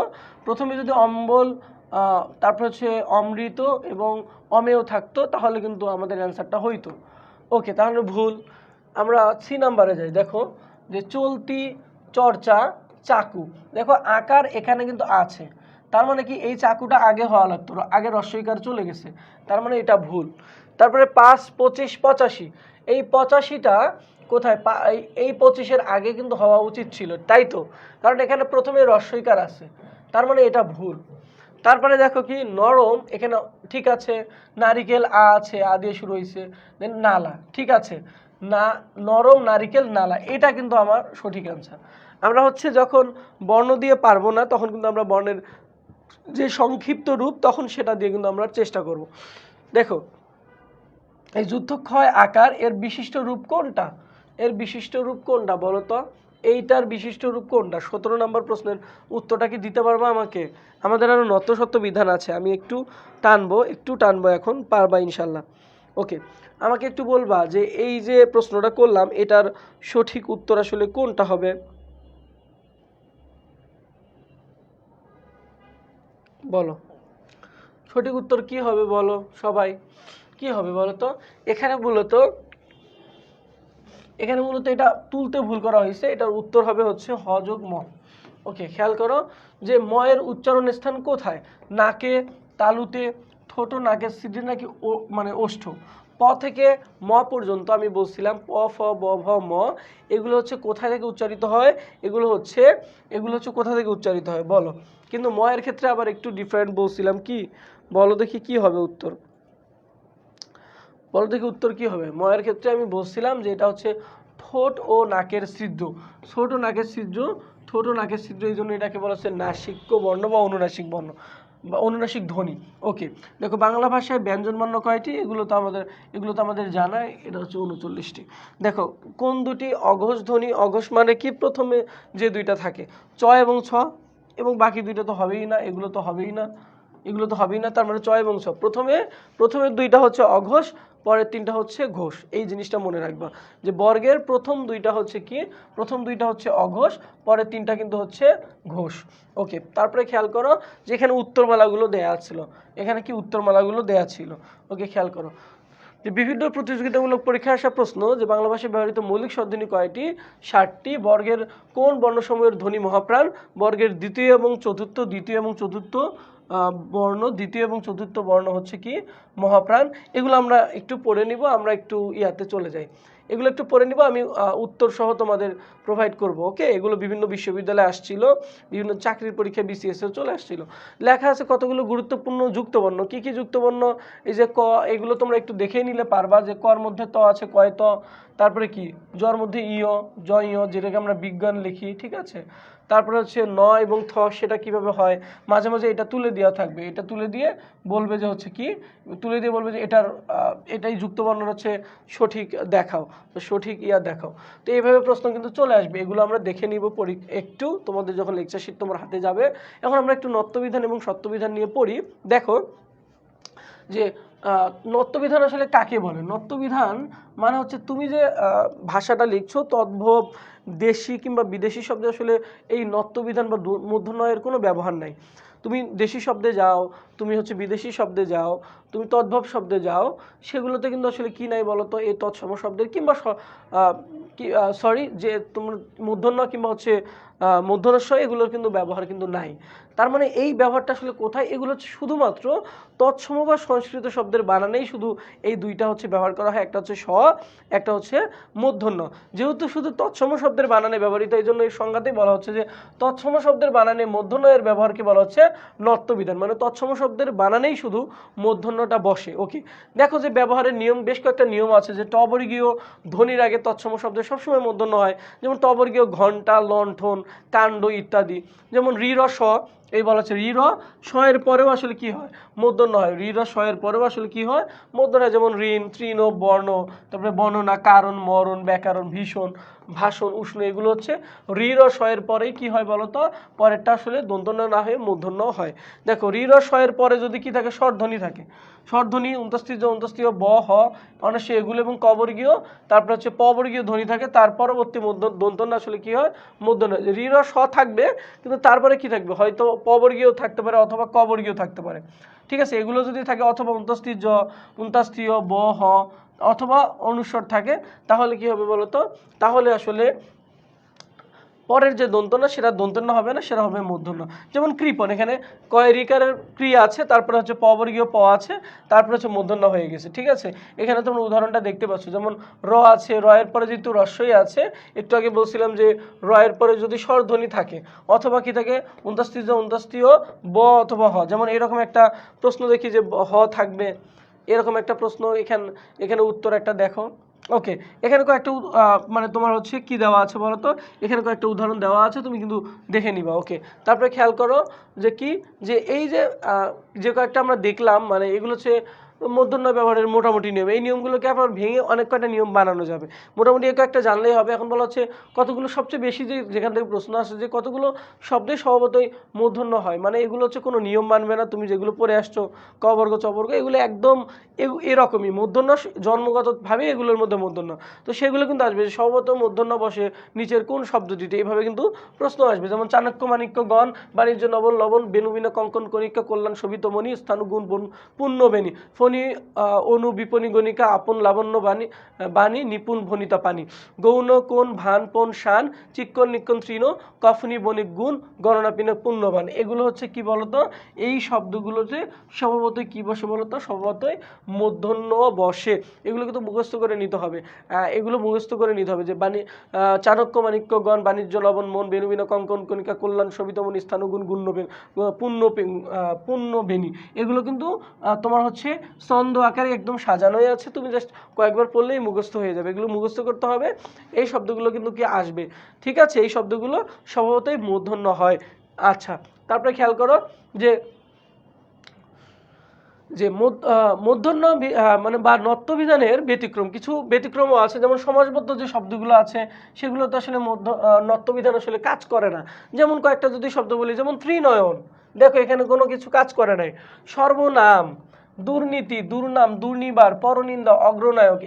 তারপর হচ্ছে অমৃত এবং অমেয় থাকতো, তাহলে কিন্তু আমাদের অ্যান্সারটা হইতো। ওকে, তাহলে ভুল। আমরা সি নাম্বারে যাই। দেখো যে চলতি, চর্চা, চাকু, দেখো আকার এখানে কিন্তু আছে, তার মানে কি এই চাকুটা আগে হওয়া লাগতো, আগে রস্বইকার চলে গেছে, তার মানে এটা ভুল। তারপরে 5, 25, 85, এই 85টা কোথায়? এই 25-এর আগে কিন্তু হওয়া উচিত ছিল, তাই তো? কারণ এখানে প্রথমে রস্বইকার আছে, তার মানে এটা ভুল। তারপরে দেখো কি নরম, এখানে ঠিক আছে, নারিকেল আ আছে, আ দিয়ে শুরু হয়েছে, দেন নালা, ঠিক আছে, না, নরম, নারিকেল, নালা, এটা কিন্তু আমার সঠিক অ্যান্সার। আমরা হচ্ছে যখন বর্ণ দিয়ে পারবো না, তখন কিন্তু আমরা বর্ণের যে সংক্ষিপ্ত রূপ তখন সেটা দিয়ে কিন্তু আমরা চেষ্টা করব। দেখো, এই যুদ্ধক্ষয় আকার এর বিশিষ্ট রূপ কোনটা? এর বিশিষ্ট রূপ কোনটা বলো তো? এইটার বিশিষ্ট রূপ কোনটা? 17 নম্বর প্রশ্নের উত্তরটা কি দিতে পারবা আমাকে? আমাদের আরো নতশত বিধান আছে, আমি একটু টানবো এখন, পারবা ইনশাল্লাহ। ওকে, আমাকে একটু বলবা যে এই যে প্রশ্নটা করলাম এটার সঠিক উত্তর আসলে কোনটা হবে বলো। সঠিক উত্তর কি হবে বলো সবাই, কি হবে বলো তো? এখানে মূলত এটা তুলতে ভুল করা হয়েছে, এটার উত্তর হবে হচ্ছে হ যোগ ম। ওকে, খেয়াল করো যে ম এর উচ্চারণ স্থান কোথায়? নাকে, তালুতে, ঠোঁট, নাকের ছিদ্রে নাকি মানে ওষ্ঠ? প থেকে ম পর্যন্ত আমি বলছিলাম প, ফ, ব, ভ, ম, এগুলো হচ্ছে কোথা থেকে উচ্চারিত হয়? এগুলো হচ্ছে কোথা থেকে উচ্চারিত হয় বলো। কিন্তু ম এর ক্ষেত্রে আবার একটু ডিফারেন্ট বলছিলাম, কি বলো দেখি কি হবে উত্তর? বলো দেখি উত্তর কি হবে? ময়ের ক্ষেত্রে আমি বলছিলাম যে এটা হচ্ছে ঠোঁট ও নাকের ছিদ্র, ঠোঁট ও নাকের ছিদ্র, এই জন্য এটাকে বলা হচ্ছে নাসিক্য বর্ণ বা অনুনাসিক বর্ণ বা অনুনাসিক ধ্বনি। ওকে, দেখো বাংলা ভাষায় ব্যঞ্জন বর্ণ কয়টি? এগুলো তো আমাদের জানাই, এটা হচ্ছে 39টি। দেখো, কোন দুটি অঘোষ ধ্বনি? অঘোষ মানে কি? প্রথমে যে দুইটা থাকে চ এবং ছ, এবং বাকি দুইটা তো হবেই না, এগুলো তো হবেই না, তার মানে চ এবং ছ, প্রথমে দুইটা হচ্ছে অঘোষ, পরের তিনটা হচ্ছে ঘোষ। এই জিনিসটা মনে রাখবা যে বর্গের প্রথম দুইটা হচ্ছে কি, প্রথম দুইটা হচ্ছে অঘোষ, পরের তিনটা কিন্তু হচ্ছে ঘোষ। ওকে, তারপরে খেয়াল করো যে এখানে উত্তরমালাগুলো দেয়া ছিল, এখানে কি উত্তরমালাগুলো দেয়া ছিল। ওকে, খেয়াল করো যে বিভিন্ন প্রতিযোগিতামূলক পরীক্ষায় আসা প্রশ্ন যে বাংলা ভাষায় ব্যবহৃত মৌলিক স্বরধ্বনি কয়টি? 60টি। বর্গের কোন বর্ণসমূহের ধ্বনি মহাপ্রাণ? বর্গের দ্বিতীয় এবং চতুর্থ বর্ণ, দ্বিতীয় এবং চতুর্থ বর্ণ হচ্ছে কি মহাপ্রাণ। এগুলো আমরা একটু পড়ে নিব, আমরা একটু ইয়াতে চলে যাই, এগুলো একটু পড়ে নিব, আমি উত্তর সহ তোমাদের প্রোভাইড করব। ওকে, এগুলো বিভিন্ন বিশ্ববিদ্যালয়ে আসছিল, বিভিন্ন চাকরির পরীক্ষা বিসিএস এও চলে আসছিল। লেখা আছে কতগুলো গুরুত্বপূর্ণ যুক্তবর্ণ। কি কি যুক্তবর্ণ? এই যে ক, এগুলো তোমরা একটু দেখে নিলে পারবা যে কর মধ্যে ত আছে, কয় ত, তারপরে কি জর মধ্যে ইয়, জ ইয়, যেটাকে আমরা বিজ্ঞান লিখি, ঠিক আছে। তারপরে হচ্ছে ন এবং থ, সেটা কিভাবে হয়, মাঝে মাঝে এটা তুলে দেওয়া থাকবে, এটা তুলে দিয়ে বলবে যে হচ্ছে কি, তুলে দিয়ে বলবে যে এটাই যুক্তবর্ণ হচ্ছে সঠিক দেখাও, সঠিক দেখাও। তো এইভাবে প্রশ্ন কিন্তু চলে আসবে, এগুলো আমরা দেখে নিব একটু তোমাদের যখন লেকচার শিট তোমার হাতে যাবে। এখন আমরা একটু নত্যবিধান এবং সত্যবিধান নিয়ে পড়ি। দেখো যে নত্যবিধান আসলে কাকে বলে? নত্যবিধান মানে হচ্ছে তুমি যে ভাষাটা লিখছো তদ্ভব দেশি কিংবা বিদেশি শব্দে আসলে এই নত্যবিধান বা মূর্ধন্যয়ের কোনো ব্যবহার নাই। তুমি দেশি শব্দে যাও, তুমি হচ্ছে বিদেশি শব্দে যাও, তুমি তদ্ভব শব্দে যাও, সেগুলোতে কিন্তু আসলে কি নাই বলো তো, এই তৎসম শব্দের কিংবা যে তোমার মূর্ধন্য কিংবা হচ্ছে মূর্ধন্যস্ব, এগুলোর কিন্তু ব্যবহার কিন্তু নাই। তার মানে এই ব্যবহারটা আসলে কোথায়? এগুলো হচ্ছে শুধুমাত্র তৎসম বা সংস্কৃত শব্দের বানানেই শুধু এই দুইটা হচ্ছে ব্যবহার করা হয়, একটা হচ্ছে স, একটা হচ্ছে মূর্ধন্য। যেহেতু শুধু তৎসম শব্দের বানানে ব্যবহৃত, এই জন্য এই সংজ্ঞাতেই বলা হচ্ছে যে তৎসম শব্দের বানানে মূর্ধন্যের ব্যবহারকে বলা হচ্ছে নত্যবিধান, মানে তৎসম শব্দের বানানেই শুধু মূর্ধন্যটা বসে। ওকে, দেখো যে ব্যবহারের নিয়ম, বেশ কয়েকটা নিয়ম আছে যে টবর্গীয় ধ্বনির আগে তৎসম শব্দের সবসময় মূর্ধন্য হয়, যেমন টবর্গীয় ঘণ্টা, লণ্ঠন, কাণ্ড ইত্যাদি। যেমন রি র স, এই বলা হচ্ছে রি র স এর পরেও আসলে কি হয়? মূর্ধন্য হয়। রি র স এর পরেও আসলে কি হয়? মূর্ধন্য হয়। যেমন ঋণ, তৃণ, বর্ণ, তারপরে বর্ণনা, কারণ, মরণ, ব্যাকরণ, ভীষণ, ভাষণ, উষ্ণ, এগুলো হচ্ছে রি র স এর পরেই কি হয় বলতো? পরেরটা আসলে দন্তন্য না হয়ে মূর্ধন্য হয়। দেখো রি র স এর পরে যদি কি থাকে? স্বরধ্বনি থাকে। স্বরধ্বনি অন্তস্তীয় ব, হ, অনাসী, এগুলো এবং কবর্গীয়, তারপর হচ্ছে পবর্গীয় ধ্বনি থাকে, তার পরবর্তী দন্তন্য আসলে কি হয়? মূর্ধন্য। রি র স থাকবে, কিন্তু তারপরে কি থাকবে? হয়তো পবর্গীয় থাকতে পারে অথবা কবর্গীয় থাকতে পারে, ঠিক আছে। এগুলো যদি থাকে, অথবা অন্ত্যস্তীয় ব, হ, অথবা অনুস্বর থাকে, তাহলে কি হবে বলতো? তাহলে আসলে পরের যে দন্তন্য সেটা দন্তন্য হবে না, সেটা হবে মূর্ধন্য। যেমন কৃপণ, এখানে কয় রিকারের ক্রিয়া আছে, তারপরে হচ্ছে পবর্গীয় প আছে, তারপরে হচ্ছে মূর্ধন্য হয়ে গেছে, ঠিক আছে। এখানে তোমরা উদাহরণটা দেখতে পাচ্ছ, যেমন র আছে, র এর পরে যেহেতু রস্বই আছে, একটু আগে বলছিলাম যে র এর পরে যদি স্বরধ্বনি থাকে, অথবা কি থাকে? অন্ত্যস্তীয় ব অথবা হ। যেমন এরকম একটা প্রশ্ন দেখি যে হ থাকবে, এরকম একটা প্রশ্ন এখানে উত্তর একটা দেখো। ওকে, এখানে কয়েকটা মানে তোমার হচ্ছে কি দেওয়া আছে বলতো? এখানে কয়েকটা উদাহরণ দেওয়া আছে, তুমি কিন্তু দেখে নিবা। ওকে, তারপরে খেয়াল করো যে কি, যে এই যে কয়েকটা আমরা দেখলাম, মানে এগুলো হচ্ছে মূর্ধন্য ব্যবহারের মোটামুটি নিয়ম। এই নিয়মগুলোকে আপনার ভেঙে অনেক কয়টা নিয়ম বানানো যাবে, মোটামুটি কয়েকটা জানলেই হবে। এখন বলা হচ্ছে কতগুলো সবচেয়ে বেশি যেখান থেকে প্রশ্ন আসে যে কতগুলো শব্দে স্বভাবতই মূর্ধন্য হয়, মানে এগুলো হচ্ছে কোনো নিয়ম মানবে না, তুমি যেগুলো পড়ে আসছো কবর্গ চবর্গ, এগুলো একদম এরকমই মূর্ধন্য, জন্মগতভাবে এগুলোর মধ্যে মূর্ধন্য। তো সেগুলো কিন্তু আসবে স্বভাবত মূর্ধন্য বসে নিচের কোন শব্দটিতে, এইভাবে কিন্তু প্রশ্ন আসবে। যেমন চাণক্য, মাণিক্য, গণ, বাণিজ্য, নবন, লবণ, বেনুবিনা, কঙ্কন, কণিকা, কল্যাণ, শোভিতমণি, স্থানুগুণ, পুণ্যবেণী, ফণি, অনু, বিপণী, গণিকা, আপন, লাবণ্য, বাণী, নিপুণ, ভনিতা, পানি, গৌণ, কোণ, ভান, পণ, শান, চিক্কন, নিক্কন, তৃণ, কফনি, বণিক, গুণ, গণনা, পিনক, পুণ্যবান। এগুলো হচ্ছে কি বলতো? এই শব্দগুলোতে স্বভাবতই কি বসে বলতো? স্বভাবতই মূর্ধন্য বসে। এগুলো কিন্তু মুখস্থ করে নিতে হবে, যে চাণক্য, মাণিক্য, গণ, বাণিজ্য, লবণ, মন, বেনুবিনা, কঙ্কন, কণিকা, কল্যাণ, শোভিতমণি, স্থানুগুণ, পুণ্যবেণী, এগুলো কিন্তু তোমার হচ্ছে ছন্দ আকারে একদম সাজানোই আছে, তুমি জাস্ট কয়েকবার পড়লেই মুখস্থ হয়ে যাবে। এগুলো মুখস্থ করতে হবে, এই শব্দগুলো কিন্তু কি আসবে, ঠিক আছে। এই শব্দগুলো স্বভাবতই মূর্ধন্য হয়। আচ্ছা, তারপরে খেয়াল করো যে মূর্ধন্য মানে বা নত্যবিধানের ব্যতিক্রম, কিছু ব্যতিক্রমও আছে। যেমন সমাসবদ্ধ যে শব্দগুলো আছে সেগুলো তো আসলে নত্যবিধান আসলে কাজ করে না। যেমন কয়েকটা যদি শব্দ বলি, যেমন ত্রিনয়ন, দেখো এখানে কোনো কিছু কাজ করে নাই। সর্বনাম, দুর্নীতি, দুর্নাম, দুর্নিবার, পরনিন্দা, অগ্রনায়ক,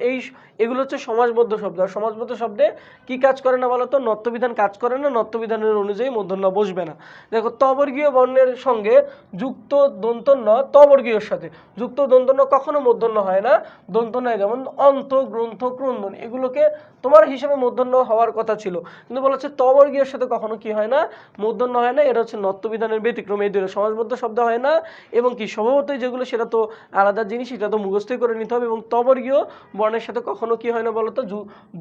এগুলো হচ্ছে সমাসবদ্ধ শব্দ। আর সমাসবদ্ধ শব্দে কি কাজ করে না বলতো? নত্যবিধান কাজ করে না, নত্যবিধানের অনুযায়ী মূর্ধন্য বসবে না। দেখো তবর্গীয় বর্ণের সঙ্গে যুক্ত দন্তন্য তবর্গীয়র সাথে যুক্ত দন্তন্য কখনো মূর্ধন্য হয় না, দন্তন্য হয় যেমন অন্ত, গ্রন্থ, ক্রন্দন, এগুলোকে তোমার হিসাবে মূর্ধন্য হওয়ার কথা ছিল, কিন্তু বলা হচ্ছে তবর্গীয়র সাথে কখনো কি হয় না? মূর্ধন্য হয় না। এটা হচ্ছে নত্যবিধানের ব্যতিক্রম। এই দুটো সমাসবদ্ধ শব্দ হয় না, এবং কি স্বভাবতই যেগুলো সেটা তো আলাদা জিনিস, এটা তো মুখস্থই করে নিতে হবে। এবং তবর্গীয় বর্ণের সাথে কখনো কি হয় না বলতো?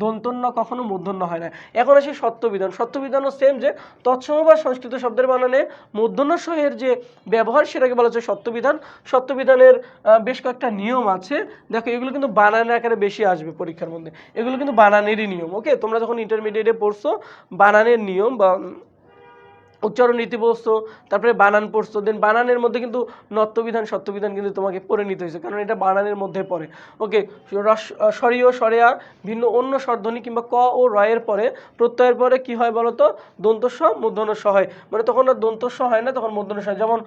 দন্তন্য কখনো মূর্ধন্য হয় না। এখন আসি সত্যবিধান। সত্যবিধানও সেম, যে তৎসম বা সংস্কৃত শব্দের বানানে মূর্ধন্য সহের যে ব্যবহার সেটাকে বলা হচ্ছে সত্যবিধান। সত্যবিধানের বেশ কয়েকটা নিয়ম আছে। দেখো এগুলো কিন্তু বানানের আকারে বেশি আসবে পরীক্ষার মধ্যে, এগুলো কিন্তু বানানেরই নিয়ম। ওকে, তোমরা যখন ইন্টারমিডিয়েটে পড়ছো বানানের নিয়ম বা উচ্চারণ রীতি পড়ছো, তারপরে বানান পড়ছো, দেন বানানের মধ্যে কিন্তু নত্যবিধান সত্যবিধান কিন্তু তোমাকে পড়ে নিতে হয়েছে, কারণ এটা বানানের মধ্যে পড়ে। ওকে, স্বরীয় স্বরেয়া ভিন্ন অন্য স্বরধ্বনি কিংবা ক ও রয়ের পরে প্রত্যয়ের পরে কি হয় বলতো? দন্তস্ব মূর্ধন্য স হয়, মানে তখন আর দন্তস্ব হয় না, তখন মূর্ধন্য স হয়। যেমন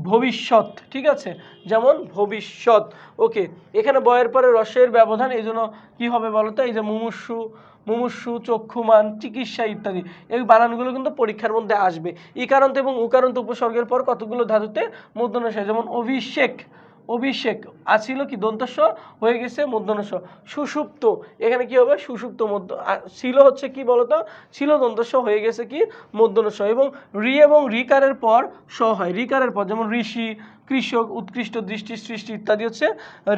ভবিষ্যৎ, ঠিক আছে, যেমন ভবিষ্যৎ। ওকে, এখানে বয়ের পরে রসের ব্যবধান, এই জন্য কি হবে বলতো? এই যে মুমুর্ষু, মুমুর্ষু, চক্ষুমান, চিকিৎসা ইত্যাদি, এই বানানগুলো কিন্তু পরীক্ষার মধ্যে আসবে। ইকারান্ত এবং উকারান্ত উপসর্গের পর কতগুলো ধাতুতে মূর্ধন্য স, যেমন অভিষেক, অভিষেক আছিল কি দন্তস্ব হয়ে গেছে মূর্ধন্য স। সুষুপ্ত, এখানে কি হবে? সুষুপ্ত ছিল হচ্ছে কি বলতো? ছিল দন্তস্ব হয়ে গেছে কি মূর্ধন্য স। এবং রি এবং রিকারের পর স হয়, রিকারের পর, যেমন ঋষি, কৃষক, উৎকৃষ্ট, দৃষ্টি, সৃষ্টি ইত্যাদি হচ্ছে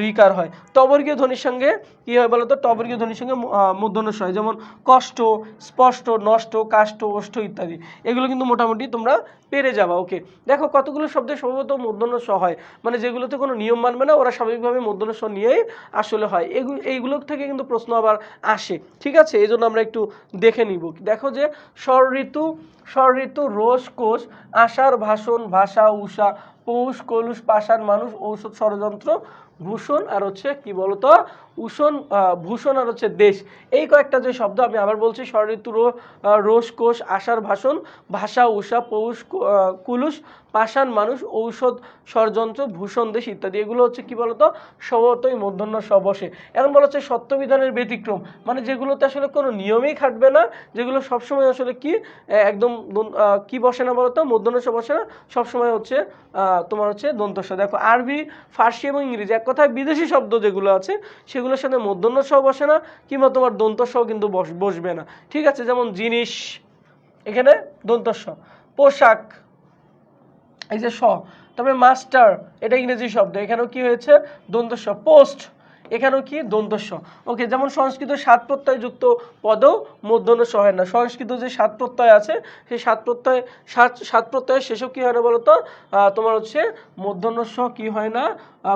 রিকার হয়। তবর্গীয় ধ্বনির সঙ্গে কি হয় বলতো? তবর্গীয় ধ্বনির সঙ্গে মূর্ধন্য স হয়, যেমন কষ্ট, স্পষ্ট, নষ্ট, কাষ্ঠ, ওষ্ঠ ইত্যাদি। এগুলো কিন্তু মোটামুটি তোমরা পেরে যাবা। ওকে, দেখো কতগুলো শব্দে সম্ভবত মূর্ধন্য স হয়, মানে যেগুলোতে কোনো নিয়ম মানবে না, ওরা স্বাভাবিকভাবে মূর্ধন্য স নিয়েই আসলে হয়। এইগুলো থেকে কিন্তু প্রশ্ন আবার আসে, ঠিক আছে? এই জন্য আমরা একটু দেখে নিব। দেখো যে স্বর ঋতু, স্বর ঋতু, রোষ, কোষ, আষাঢ়, ভাষণ, ভাষা, উষা, পৌষ, কলুষ, পাষাণ, মানুষ, ঔষধ, ষড়যন্ত্র, ভূষণ, আর হচ্ছে কি বলতো? উষণ, ভূষণ, আর হচ্ছে দেশ। এই কয়েকটা যে শব্দ আমি আবার বলছি: স্বর ঋতু, রোষ, কোষ, আষাঢ়, ভাষণ, ভাষা, উষা, পৌষ, কুলুষ, পাষাণ, মানুষ, ঔষধ, ষড়যন্ত্র, ভূষণ, দেশ ইত্যাদি। এগুলো হচ্ছে কি বলতো? স্বভাবতই মূর্ধন্য স বসে। এখন বলা হচ্ছে সত্যবিধানের ব্যতিক্রম, মানে যেগুলোতে আসলে কোনো নিয়মেই খাটবে না, যেগুলো সবসময় আসলে কি একদম কি বসে না বলতো? মূর্ধন্য স বসে না, সবসময় হচ্ছে তোমার হচ্ছে দন্তস্ব। দেখো আরবি, ফার্সি এবং ইংরেজি, এক কথায় বিদেশি শব্দ যেগুলো আছে সেগুলোর সাথে মূর্ধন্য স বসে না, কিংবা তোমার দন্তস্ব কিন্তু বসবে না, ঠিক আছে? যেমন জিনিস, এখানে দন্তস্ব। পোশাক, এই যে স। তারপরে মাস্টার, এটা ইংরেজি শব্দ, এখানেও কি হয়েছে? দন্তস্ব। পোস্ট, এখানেও কি? দন্তস্ব। ওকে, যেমন সংস্কৃত সাত প্রত্যয় যুক্ত পদেও মূর্ধন্য স হয় না। সংস্কৃত যে সাত প্রত্যয় আছে, সেই সাত প্রত্যয়ের শেষেও কি হয় না বলতো? তোমার হচ্ছে মূর্ধন্য স কি হয় না?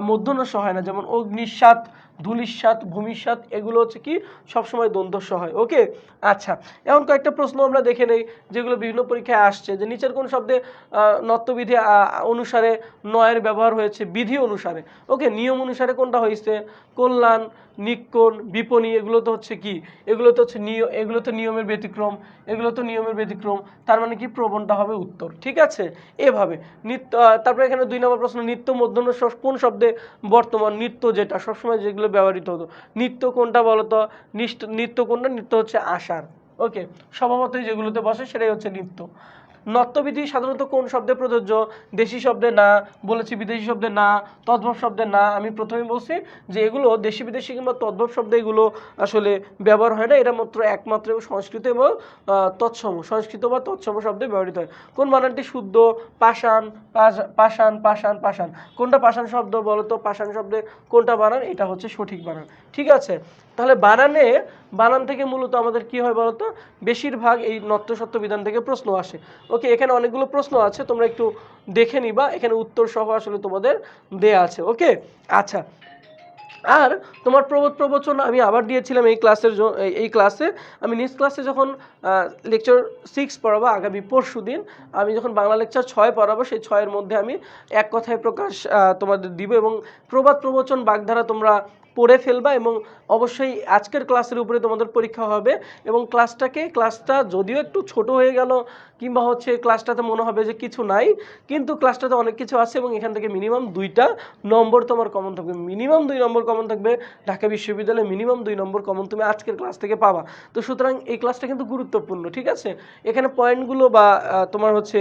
মূর্ধন্য স হয় না। যেমন অগ্নিস্বাত, ধূলিস্বাত, ভূমিস্বাত, এগুলো হচ্ছে কি সবসময় দন্তস্ব হয়। ওকে, আচ্ছা, এখন কয়েকটা প্রশ্ন আমরা দেখে নেই যেগুলো বিভিন্ন পরীক্ষায় আসছে, যে নিচের কোন শব্দে নত্যবিধি অনুসারে নয়ের ব্যবহার হয়েছে বিধি অনুসারে। ওকে, নিয়ম অনুসারে কোনটা হয়েছে? কল্যাণ, নিক্ষণ, বিপণী, এগুলো তো হচ্ছে কি? এগুলো তো হচ্ছে এগুলো তো নিয়মের ব্যতিক্রম, এগুলো তো নিয়মের ব্যতিক্রম, তার মানে কি প্রবণটা হবে উত্তর, ঠিক আছে? এভাবে নিত্য। তারপরে এখানে 2 নম্বর প্রশ্ন, নিত্য মূর্ধন্য স কোন শব্দে বর্তমান? নিত্য, যেটা সবসময় যেগুলো ব্যবহৃত হতো। নিত্য কোনটা বলতো? নিত্য কোনটা? নিত্য হচ্ছে আষাঢ়। ওকে, স্বভাবতই যেগুলোতে বসে সেটাই হচ্ছে নিত্য। নত্যবিধি সাধারণত কোন শব্দে প্রযোজ্য? দেশি শব্দে না, বলেছি বিদেশি শব্দে না, তদ্ভব শব্দে না। আমি প্রথমে বলছি যে এগুলো দেশি বিদেশি কিংবা তদ্ভব শব্দে এগুলো আসলে ব্যবহার হয় না, এটা একমাত্র সংস্কৃত এবং তৎসম, সংস্কৃত বা তৎসম শব্দে ব্যবহৃত হয়। কোন বানানটি শুদ্ধ? পাষাণ, পাষাণ, পাষাণ, পাষাণ। কোনটা পাষাণ শব্দ বলতো? পাষাণ শব্দে কোনটা বানান? এটা হচ্ছে সঠিক বানান, ঠিক আছে? তাহলে বানান থেকে মূলত আমাদের কি হয় বলতো? বেশিরভাগ এই নত্য সত্য বিধান থেকে প্রশ্ন আসে। ওকে, এখানে অনেকগুলো প্রশ্ন আছে, তোমরা একটু দেখে নিবা, এখানে উত্তর সহ আসলে তোমাদের দেয়া আছে। ওকে, আচ্ছা, আর তোমার প্রবচন আমি আবার দিয়েছিলাম এই ক্লাসে। আমি নেক্সট ক্লাসে যখন লেকচার 6 পড়াবো, আগামী পরশু দিন আমি যখন বাংলা লেকচার 6 পড়াবো, সেই 6-এর মধ্যে আমি এক কথায় প্রকাশ তোমাদের দিব, এবং প্রবাদ প্রবচন বাগধারা তোমরা পড়ে ফেলবা এবং অবশ্যই আজকের ক্লাসের উপরে তোমাদের পরীক্ষা হবে এবং ক্লাসটা যদিও একটু ছোট হয়ে গেল কিংবা হচ্ছে ক্লাসটাতে মনে হবে যে কিছু নাই, কিন্তু ক্লাসটাতে অনেক কিছু আছে এবং এখান থেকে মিনিমাম 2টা নম্বর তোমার কমন থাকবে, মিনিমাম 2 নম্বর কমন থাকবে। ঢাকা বিশ্ববিদ্যালয়ে মিনিমাম 2 নম্বর কমন তুমি আজকের ক্লাস থেকে পাবা। তো সুতরাং এই ক্লাসটা কিন্তু গুরুত্বপূর্ণ, ঠিক আছে? এখানে পয়েন্টগুলো বা তোমার হচ্ছে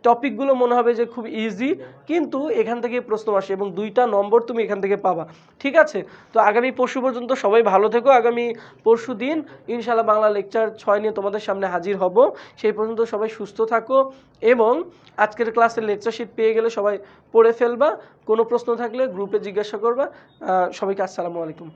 টপিকগুলো মনে হবে যে খুব ইজি, কিন্তু এখান থেকে প্রশ্ন আসে এবং 2টা নম্বর তুমি এখান থেকে পাবা, ঠিক আছে? তো আগামী পরশু পর্যন্ত সবাই ভালো থেকো। আগামী পরশু দিন ইনশাআল্লাহ বাংলা লেকচার 6 নিয়ে তোমাদের সামনে হাজির হব। সেই পর্যন্ত সবাই সুস্থ থাকো এবং আজকের ক্লাসের লেকচার শিট পেয়ে গেলে সবাই পড়ে ফেলবা। কোনো প্রশ্ন থাকলে গ্রুপে জিজ্ঞাসা করবা। সবাইকে আসসালামু আলাইকুম।